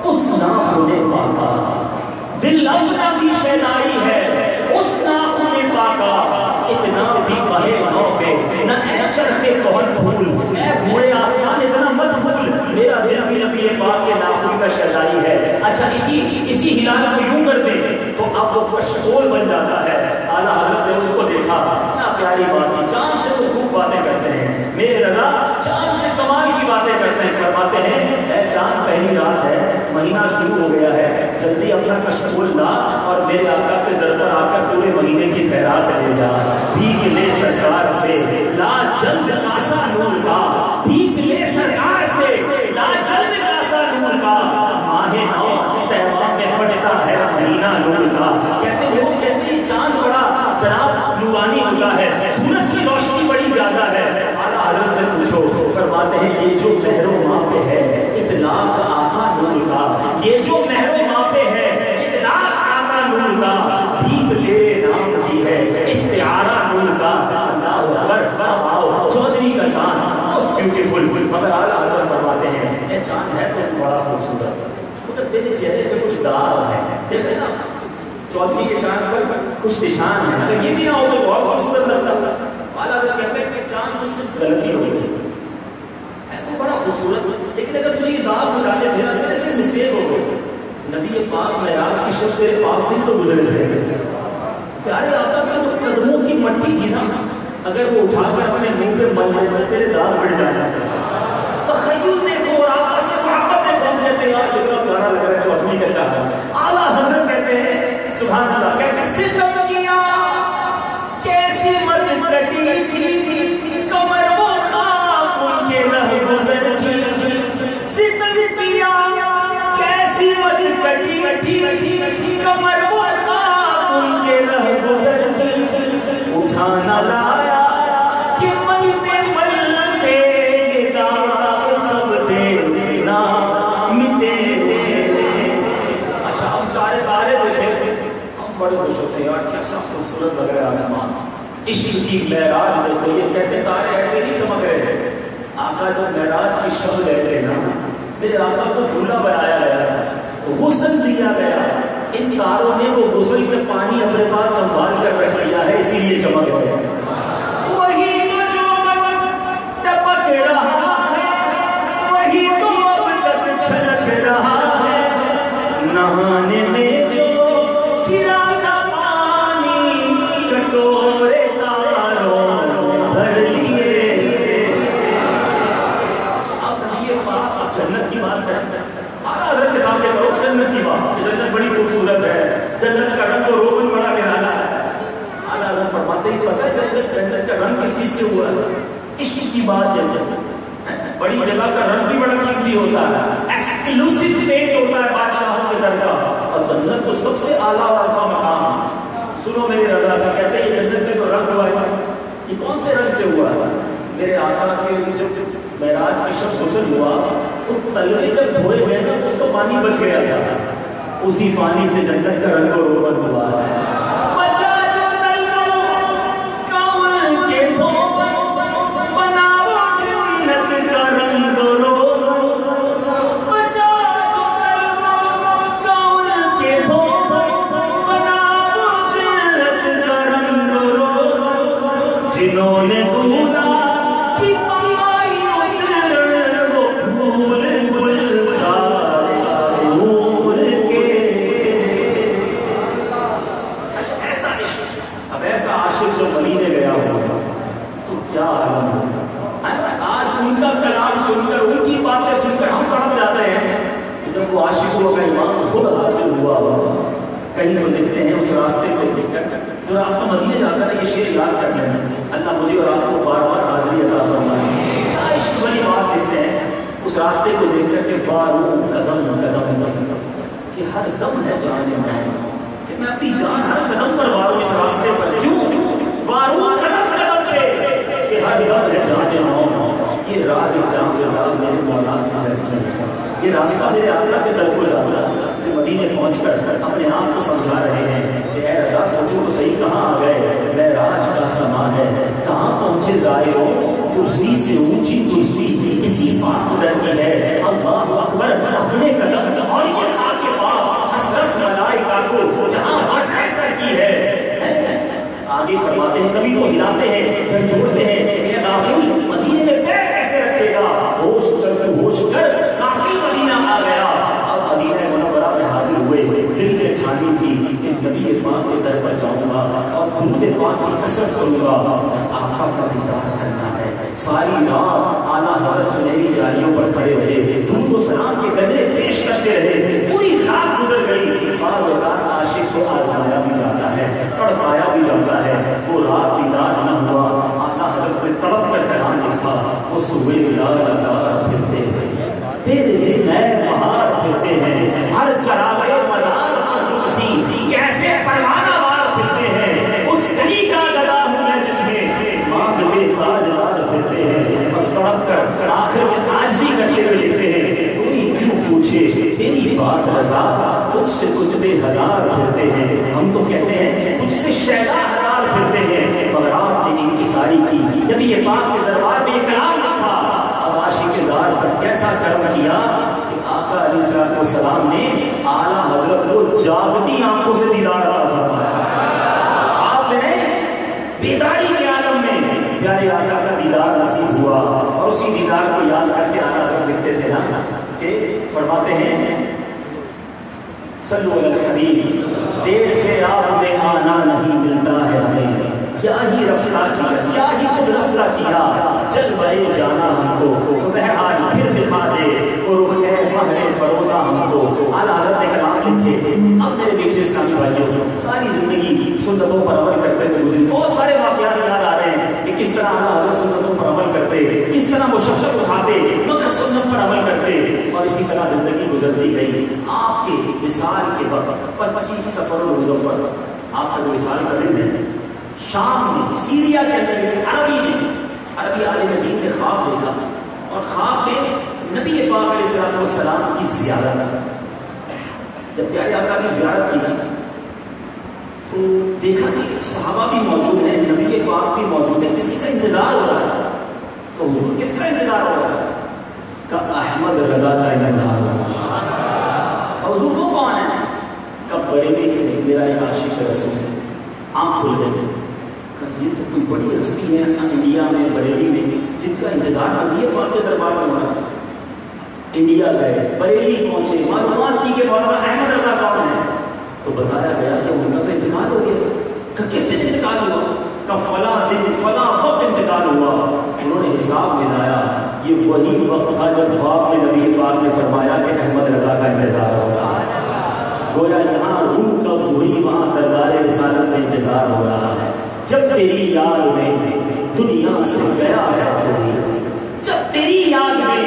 اس ناخن پاکا، دل اپنا بھی شہنائی ہے اس ناخن پاکا، اتنا بھی بہے نو پہ نہ اے چرخے کون پھول، اے بھوڑے آسمان اتنا مت بھول، میرا دل بھی نبی پاک کے ناخن کا شہنائی ہے. اچھا اسی ہلال کو یوں کر دیں تو اب وہ کشکول بن جاتا ہے. اعلیٰ حضرت نے اس کو دیکھا، کیا پیاری بات ہے، چاند سے تو خوب باتیں کرتے ہیں میرے رضا، چاند سے کمال کی باتیں کرتے ہیں. فرماتے ہیں اے چاند پہلی رات ہے، مہینہ شروع ہو گیا ہے، جلدی اپنا کشکول لا اور میرے آقا کے در پر آ کر پورے مہینے کی خیرات لے جا. بھیک لے سرکار سے لا جلد کاسا نور کا، بھیک لے سرکار سے لا جلد کاسا نور کا، ماہ نو تہوار میں پڑتا ہے مہینہ نور کا. کہتے ہیں چاند بڑا جناب نورانی ہوتا ہے، سورج کی روشنی بڑی زیادہ ہے. اعلیٰ حضرت سے پوچھو، فرماتے ہیں یہ جو مہر و ماں پہ ہے اطلاق آقا نور کا، یہ جو مہر و ماں پہ ہے اطلاق آقا نور کا، بھیک لے نام کی ہے استعارہ نور کا. اللہ اکبر. آؤ چودھری کا چاند موسٹ بیوٹیفل، مگر اعلیٰ حضرت فرماتے ہیں یہ چاند ہے تو بڑا خوبصورت، مگر تیرے چہرے پہ کچھ داغ ہے. دیکھیں نا چودھری کے چاند پر کچھ نشان ہے، اگر یہ بھی نہ ہو تو بہت خوبصورت لگتا. اعلیٰ حضرت کہتے ہیں کہ چاند مجھ سے غلطی ہو گئی ہے تو بڑا خوبصورت، لیکن اگر تجھے یہ داغ مٹانے تھے نا میرے سے مسٹیک ہو گئی. نبی پاک معراج کی شب سے پاس سے تو گزرے تھے، پیارے آقا کا تو قدموں کی مٹی تھی نا، اگر وہ اٹھا کر اپنے منہ پہ مل تیرے داغ بڑھ جاتے تھے. تخیل دیکھو اور آقا سے محبت میں پہنچ جاتے ہیں، یار کتنا پیارا لگ رہا ہے چودھری کا چاند. اعلیٰ حضرت کہتے ہیں سبحان اللہ، کہتے ستم کیا کیسی مت کٹی تھی کمر وہ خاک ان کے رہ گزر کی، ستم کیا کیسی مت کٹی تھی کمر وہ خاک ان کے رہ گزر کی، اٹھانا لایا کہ ملتے ملتے داغ سب دینا مٹے. اچھا ہم چارے تارے دیکھے، ہم بڑے خوش ہوتے ہیں یار کیسا خوبصورت لگ رہا ہے آسمان. عشق کی معراج دیکھو، یہ کہتے تارے ایسے ہی چمک رہے ہیں. آقا جب معراج کی شب لیتے نا، میرے آقا کو دھولا بنایا گیا، غسل دیا گیا، ان تاروں نے وہ غسل میں پانی اپنے پاس سنبھال کر رکھ لیا ہے، اسی لیے چمک رہے ہیں. وہی جو ٹپک رہا ہے وہی تو اب تک چھلک رہا ہے، نہانے میں جو گرا تھا پانی کٹورے تاروں بھر لیے. اب یہ بات جنت کی بات کریں، اعلیٰ حضرت کے سامنے کرو جنت کی بات. جنت بڑی خوبصورت ہے، جنت کا رنگ و روغن بڑا نرالا ہے. اعلیٰ حضرت فرماتے ہیں پتہ ہے جنت کا رنگ کس چیز سے ہوا ہے؟ عشق کی بات ہے. بڑی جگہ کا رنگ بھی بڑا قیمتی ہوتا ہے، ایکسکلوسیو پینٹ ہوتا ہے بادشاہوں کے در کا، اور جنت تو سب سے اعلیٰ اور عرفہ مقام. سنو میرے رضا سے کہتے ہیں یہ جنت میں جو رنگ ہوا ہے یہ کون سے رنگ سے ہوا ہے؟ میرے آقا کے جب معراج کی شب غسل ہوا تو تلوے جب دھوئے گئے نا اس کو پانی بچ گیا تھا، اسی پانی سے جنت کا رنگ و روغن ہوا ہے. جنہوں نے دھولا کی پائی اتر وہ پھول گلزار نور کے. اچھا ایسا عشق، اب ایسا عاشق جو مدینے گیا ہو تو کیا عالم ہو. آج ان کا کلام سن کر ان کی باتیں سن کر ہم تڑپ جاتے ہیں کہ جب وہ عاشقوں کا امام خود حاضر ہوا ہو. کہیں تو لکھتے ہیں اس راستے کو دیکھ کر جو راستہ مدینے جاتا ہے یہ شعر یاد کر لینا، اللہ مجھے اور آپ کو بار بار حاضری عطا فرمائے. کیا عشق والی بات دیکھتے ہیں اس راستے کو دیکھ کر کہ وارو قدم قدم کہ ہر دم ہے جان جان، کہ میں اپنی جان ہر قدم پر وارو اس راستے پر. کیوں وارو قدم قدم پہ کہ ہر دم ہے جان جان. یہ راہ جام سے زیادہ میرے مولا کی لڑکی ہے، یہ راستہ میرے آقا کے در کو جاتا ہے. مدینے پہنچ کر اپنے آپ کو سمجھا رہے ہیں کہ اے رضا سوچو تو صحیح کہاں آ گئے، معراج کا سما ہے، کہاں پہنچے زائروں، کرسی سے اونچی کرسی کسی خدا کی ہے، اللہ اکبر، اپنے قدم اور یہ خاک پاک حسرت ملائکہ کو جہاں بس ایسا کی ہے۔ آگے فرماتے ہیں کبھی تو ہلاتے ہیں جھنجھوڑتے ہیں، اے غافل مدینے میں پیر کیسے رکھے گا، ہوش کر کافی مدینہ آ گیا۔ اب مدینہ منورہ میں حاضر ہوئے، دل میں ٹھانی تھی کہ نبی پاک کے در پر جاؤں گا اور درود پاک کی کثرت کروں گا، آقا کا دیدار کرنا ہے۔ ساری رات اعلیٰ حضرت سنہری جالیوں پر کھڑے رہے، درود و سلام کے گجرے پیش کرتے رہے، پوری رات گزر گئی۔ بعض اوقات عاشق کو آزمایا بھی جاتا ہے، تڑپایا بھی جاتا ہے، وہ رات دیدار نہ ہوا، آقا حضرت نے تڑپ کر کلام لکھا، وہ صبح لال ہزار پھرتے ہیں، تیرے دن نئے بہار پھرتے ہیں، ہر چراغے مزار پر رکسی کیسے پروانہ وار پھرتے ہیں، اس گلی کا گدا ہوں میں جس میں مانگ کے تاج راج پھرتے ہیں، اور تڑپ کر آخر میں عاجزی کرتے ہوئے لکھتے ہیں، کوئی کیوں پوچھے تیری بات رضا، تجھ سے کچھ بے ہزار پھرتے ہیں، ہم تو کہتے ہیں تجھ سے شیدا ہزار پھرتے ہیں، مگر آپ نے انکساری کی، نبی پاک کے دربار میں یہ کلام لکھا۔ اب عاشق زار پر کیسا کرم کیا کہ آقا علیہ السلام نے اعلیٰ حضرت کو جاگتی آنکھوں سے دیدار عطا فرمایا، آپ نے بیداری کے عالم میں پیارے آقا کا دیدار نصیب ہوا، اور اسی دیدار کو یاد کر کے اعلیٰ حضرت لکھتے تھے نا کہ فرماتے ہیں صلو علی الحبیب، دیر سے آپ میں آنا نہیں ملتا ہے ہمیں، کیا ہی رفتہ کیا، کیا ہی خود رفتہ کیا، چل جائے جانا ہم کو، بہرحال پھر دکھا دے وہ رخ مہر فروزہ ہم کو۔ اعلیٰ حضرت نے کلام لکھے، اب میرے بیچ اسلامی بھائیوں ساری زندگی سنتوں پر عمل کرتے ہوئے گزری، بہت سارے واقعات یاد آ رہے ہیں کہ کس طرح اعلیٰ حضرت سنتوں پر عمل کرتے، کس طرح مشقت اٹھاتے مگر سنت پر عمل کرتے، اور اسی طرح زندگی گزرتی گئی۔ آپ کے وصال کے وقت 25 صفر المظفر، آپ کا جو وصال کا دن ہے، شام میں سیریا کے اندر عربی عالم دین نے خواب دیکھا، اور خواب میں نبی پاک علیہ السلام کی زیارت، جب پیارے آقا کی زیارت کی تو دیکھا کہ صحابہ بھی موجود ہیں، نبی پاک بھی موجود ہے، کسی کا انتظار ہو رہا ہے، تو حضور کس کا انتظار ہو رہا ہے؟ کب احمد رضا کا انتظار ہو رہا ہے، اور حضور وہ کون ہے؟ کب بریلی سے میرا ایک عاشق رسول آنکھ کھل گئی، یہ تو کوئی بڑی ہستی ہے انڈیا میں، بریلی میں، جن کا انتظار نبی پاک کے دربار میں ہو رہا ہے۔ انڈیا گئے، بریلی پہنچے، معلومات کی کہ مولانا احمد رضا کون ہے، تو بتایا گیا کہ ان کا تو انتقال ہو گیا۔ کہ کس دن انتقال ہوا؟ کہ فلاں دن فلاں وقت انتقال ہوا۔ انہوں نے حساب ملایا، یہ وہی وقت تھا جب خواب میں نبی پاک نے فرمایا کہ احمد رضا کا انتظار ہوگا۔ گویا یہاں روح قبض ہوئی، وہاں دربار رسالت میں انتظار ہو رہا ہے۔ جب تیری یاد میں دنیا سے گیا ہے کوئی، جب تیری یاد میں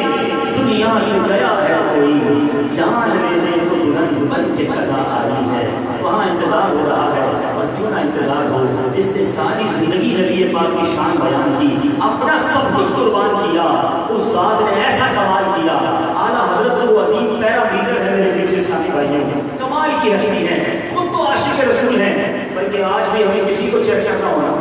دنیا سے گیا ہے کوئی، جان لینے کو دلہن بن کے قضا آئی ہے، وہاں انتظار ہو رہا ہے۔ اور کیوں نہ انتظار ہو، جس نے ساری زندگی نبی پاک کی شان بیان کی، اپنا سب کچھ قربان کیا، اس ذات نے ایسا سوال کیا۔ اعلیٰ حضرت وہ عظیم پیرامیٹر ہے میرے پیچھے ساتھی بھائیوں، کمال کی ہستی ہے، خود تو عاشق رسول ہیں، بلکہ آج بھی ہمیں کسی کو چیک کرنا ہونا،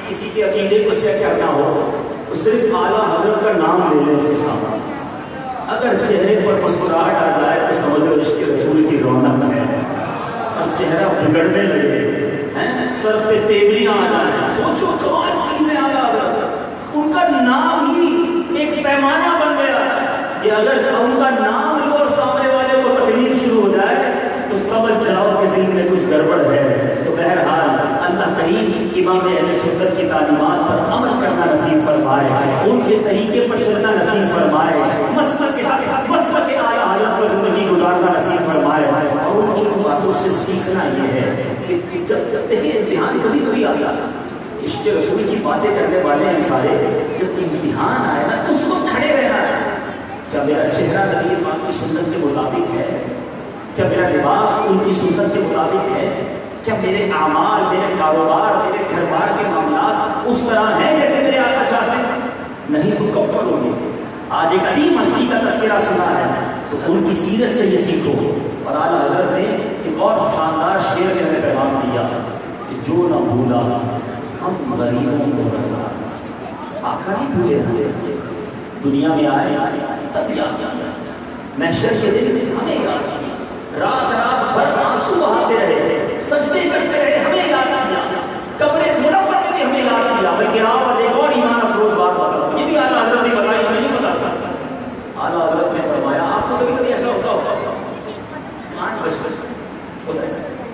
کسی کے عقیدے کو چیک کرنا ہو تو صرف اعلیٰ حضرت کا نام لے لیں اس کے سامنے، اگر چہرے پر مسکراہٹ آ جائے تو سمجھو عشق رسول کی رونق ہے، اور چہرہ بگڑنے لگے، سر پہ تیوریاں آ جائیں، سوچو کمال چیزیں اعلیٰ حضرت، ان کا نام ہی ایک پیمانہ بن گیا کہ اگر ان کا نام لو اور سامنے والے کو تکلیف شروع ہو جائے تو سمجھ جاؤ کہ دل میں کچھ گڑبڑ ہے۔ تو بہرحال اللہ کریم امام اہل سنت کی تعلیمات پر عمل کرنا نصیب فرمائے، ان کے طریقے پر چلنا نصیب فرمائے، مسلک اعلیٰ حضرت پر زندگی گزارنا نصیب فرمائے، اور ان کی باتوں سے سیکھنا یہ ہے کہ جب دیکھیں امتحان کبھی کبھی آتا ہے، عشق رسول کی باتیں کرنے والے ہیں سارے، جب امتحان آئے نا اس وقت کھڑے رہنا ہے، کیا میرا چہرہ نبی پاک کی سنت کے مطابق ہے، کیا میرا لباس ان کی سنت کے مطابق ہے، کیا میرے اعمال، میرے کاروبار، میرے گھر بار کے معاملات اس طرح ہیں جیسے میرے آقا چاہتے ہیں؟ نہیں تو کب کرو گے؟ آج ایک عظیم ہستی کا تذکرہ سنا ہے تو ان کی سیرت سے یہ سیکھو، اور اعلیٰ حضرت نے ایک اور شاندار شعر میں ہمیں پیغام دیا کہ جو نہ بھولا ہم غریبوں کو رسا. آقا نہیں بھولے ہمیں, دنیا میں آئے تب یاد کیا, محشر کے دن ہمیں یاد کیا, رات رات بھر آنسو بہاتے رہے, سجدے کرتے رہے, ہمیں یاد کیا, قبر منور میں بھی ہمیں یاد کیا. بلکہ آپ ایک اور ایمان افروز بات بتاؤ, یہ بھی اعلیٰ حضرت نے بتائی, میں نہیں بتاتا. اعلیٰ حضرت نے فرمایا آپ کو کبھی کبھی ایسا ہوتا کان ہوتا ہے,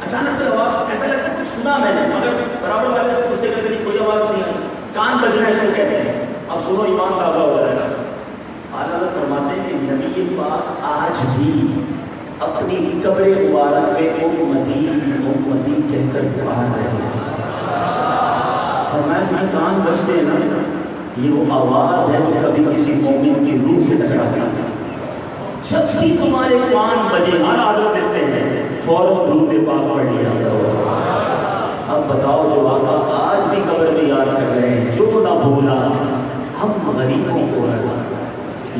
اچانک سے آواز ایسا لگتا ہے کچھ سنا میں نے, مگر برابر والے سے پوچھتے کرتے کوئی آواز نہیں آئی, کان بجنا ہے کہتے ہیں, اب سنو ایمان تازہ ہو جائے گا. اعلیٰ حضرت فرماتے ہیں کہ نبی پاک آج بھی اپنی قبر مبارک میں امتی امتی کہہ کر پکار رہے ہیں. فرمایا جو کان بجتے ہیں نا, یہ وہ آواز ہے جو کبھی کسی مومن کی روح سے ٹکراتی ہے. جب بھی تمہارے کان بجے, اعلیٰ حضرت دیتے ہیں, فوراً درود پاک پڑھ لیا کرو. اب بتاؤ جو آقا آج بھی قبر میں یاد کر رہے ہیں, جو نہ بھولا ہم غریبوں کو رضا,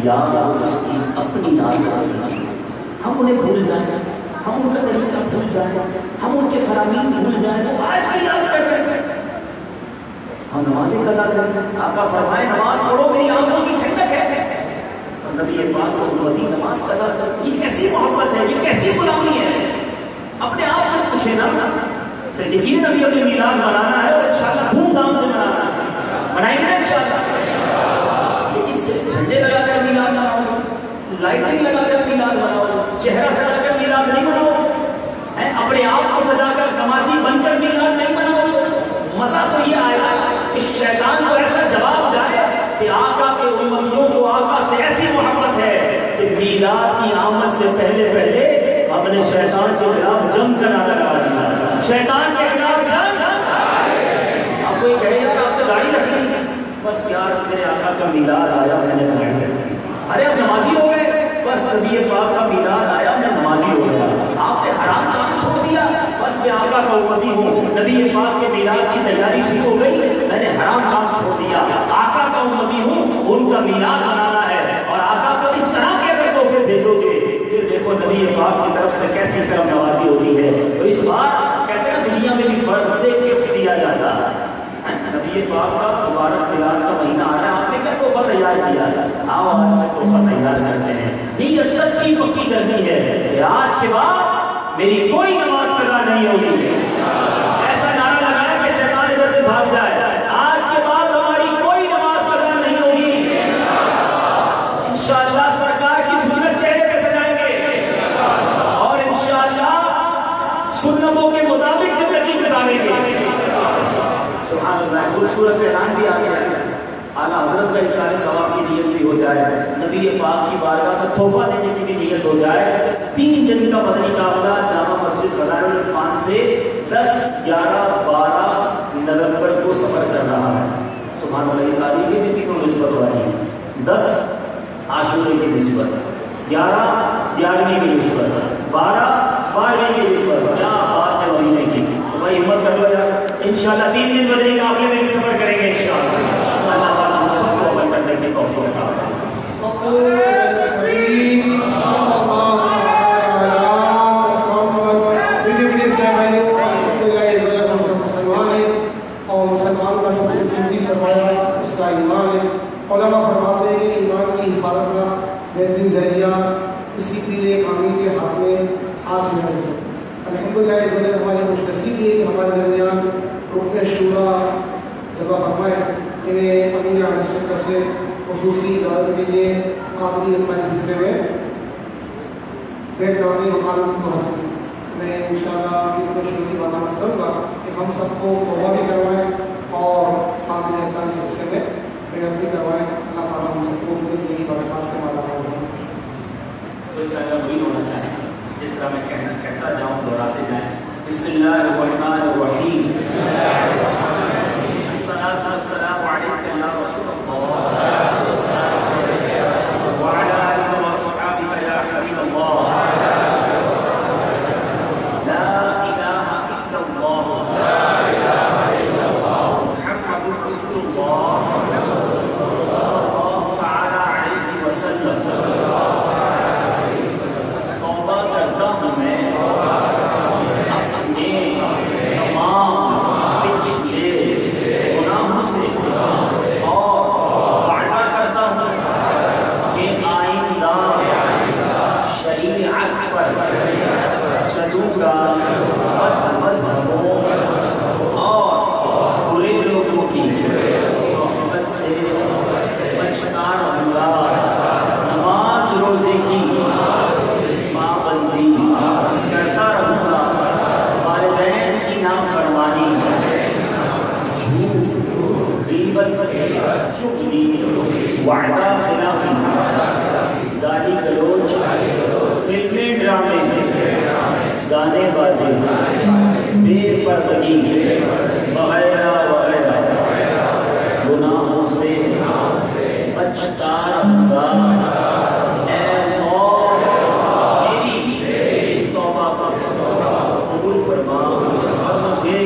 یاد اس کی اپنی یاد کیجیے. ہم انہیں بھول جائیں, ہم ان کا طریقہ بھول جائیں, ہم ان کے فرامین بھول جائیں, وہ آج بھی یاد کر رہے ہیں. ہم نمازیں قضا کریں, آقا فرمائے نماز پڑھو میری آنکھوں کی ٹھنڈک ہے, اور نبی پاک کو امتی نماز قضا کریں. یہ کیسی محبت ہے, یہ کیسی غلامی ہے, اپنے آپ سے پوچھے نا. یقیناً ابھی اپنے میلاد منانا ہے اور انشاءاللہ دھوم دھام سے منانا ہے, منائیں گے انشاءاللہ. لیکن صرف جھنڈے لگا کر میلاد مناؤ, لائٹنگ لگا کر میلاد مناؤ, چہرہ سجا کر میلاد نہیں مناؤ, اپنے آپ کو سجا کر نمازی بن کر میلاد نہیں مناؤ. مزہ تو یہ آئے گا کہ شیطان کو ایسا جواب جائے کہ آقا کے امتیوں کو آقا سے ایسی محبت ہے کہ میلاد کی آمد سے پہلے پہلے ہم نے شیطان کے خلاف جنگ کا نعرہ لگا دیا. شیطان کے خلاف جنگ. آپ کوئی کہے یار آپ نے گاڑی رکھی, بس یار میرے آقا کا میلاد آیا میں نے گاڑی رکھی. ارے آپ نمازی ہو گئے, بس نبی پاک کا میلاد آیا میں نمازی ہو گیا. آپ نے حرام کام چھوڑ دیا, بس میں آقا کا امتی ہوں, نبی پاک کے میلاد کی تیاری شروع ہو گئی, میں نے حرام کام چھوڑ دیا, آقا کا امتی ہوں, ان کا میلاد منانا ہے. اور آقا کو اس طرح کے اگر تحفے بھیجو گے, پھر دیکھو نبی پاک کی طرف سے کیسی کرم نوازی ہوتی ہے. تو اس بار کہتے ہیں دنیا میں بھی برتھ ڈے گفٹ دیا جاتا ہے. نبی پاک کا مبارک میلاد کا مہینہ آ رہا ہے, آپ نے کیا تحفہ تیار کیا ہے؟ آؤ آج سے تحفہ تیار کرتے ہیں. نیت سچی پکی کرنی ہے کہ آج کے بعد میری کوئی نماز قضا نہیں ہوگی. ایسا نعرہ لگائے کہ شیطان ادھر سے بھاگ جائے. آج کے بعد ہماری کوئی نماز قضا نہیں ہوگی. انشاءاللہ سرکار کی سنت چہرے پہ سجائیں گے, اور انشاءاللہ سنتوں کے مطابق زندگی گزاریں گے. سبحان اللہ. خوبصورت اعلان بھی آ گیا ہے, اعلیٰ حضرت کا احسان ثواب کی نیت بھی ہو جائے, نبی پاک کی بارگاہ میں تحفہ دینے کی بھی نیت ہو جائے. 3 دن کا مدنی قافلہ جامع مسجد فضائل العرفان سے 10, 11, 12 نومبر کو سفر کر رہا ہے. سبحان اللہ. یہ تاریخیں بھی تینوں نسبت والی ہیں. 10 عاشورے کی نسبت, 11 11ویں کی نسبت, 12 12ویں کی نسبت. کیا بات ہے مہینے کی. تو بھائی ہمت کر لو یار, انشاءاللہ 3 دن مدنی قافلے میں بھی سفر کریں گے انشاءاللہ. اللہ تعالیٰ ہم سب کو عمل کرنے کی توفیق عطا فرمائے. علماء فرماتے ہیں کہ ایمان کی حفاظت کا بہترین ذریعہ اسی پیر کامل کے ہاتھ میں ہاتھ میں ہے. الحمدللہ اس وجہ ہمارے خوش نصیب ہے کہ ہمارے درمیان رکن شورا جگہ فرمائے, انہیں امین اہل سنت سے خصوصی اجازت کے لیے آخری ہمارے حصے میں غیر قانونی وکالت کو حاصل. میں انشاءاللہ رکن شورا کی بات عرض کروں گا کہ ہم سب کو توبہ بھی کروائیں اور آخری ہمارے حصے میں بھی کروائیں. اللہ تعالیٰ ہم سب کو پوری دنیا کی برکات سے مالا مال ہو. تو اس طرح کا مرید ہونا چاہے, جس طرح میں کہتا جاؤں دہراتے جائیں. بسم اللہ الرحمن الرحیم. الصلاۃ والسلام علیک یا رسول اللہ وعلی آلہ واصحابہ یا حبیب اللہ. لا الہ الا اللہ محمد رسول اللہ توبہ کرتا ہوں میں بچتا رہوں گا، نماز روزے کی پابندی کرتا رہوں گا، والدین کی نافرمانی، جھوٹ، غیبت، چغلی، وعدہ خلافی، گالی گلوچ، فلمیں ڈرامے، گانے باجے، بے پردگی وغیرہ وغیرہ گناہوں سے بچتا رہوں گا۔ اے اللہ میری اس توبہ کو قبول فرما اور مجھے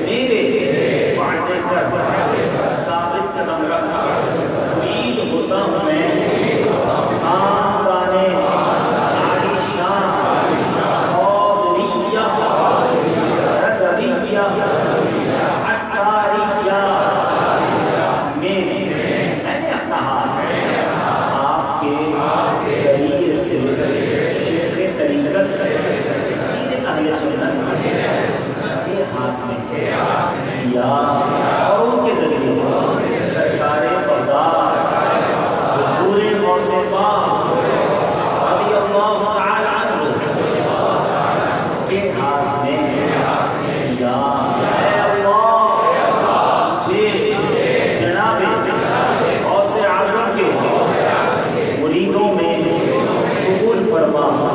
میرے وعدے پر ثابت قدم رکھ۔ امید ہوتا ہوں میں خاندان عالی شان قادریہ رضویہ عطاریہ میں نے اپنا ہاتھ آپ کے ذریعے سے شیخ طریقت امیر اہل سنت کے ہاتھ میں دیا اور ان کے ذریعے سرکار بغداد حضور موصفہ رضی اللہ تعالی عنہ کے ہاتھ میں دیا۔ اے اللہ مجھے جناب غوث اعظم کے مریدوں میں قبول فرما۔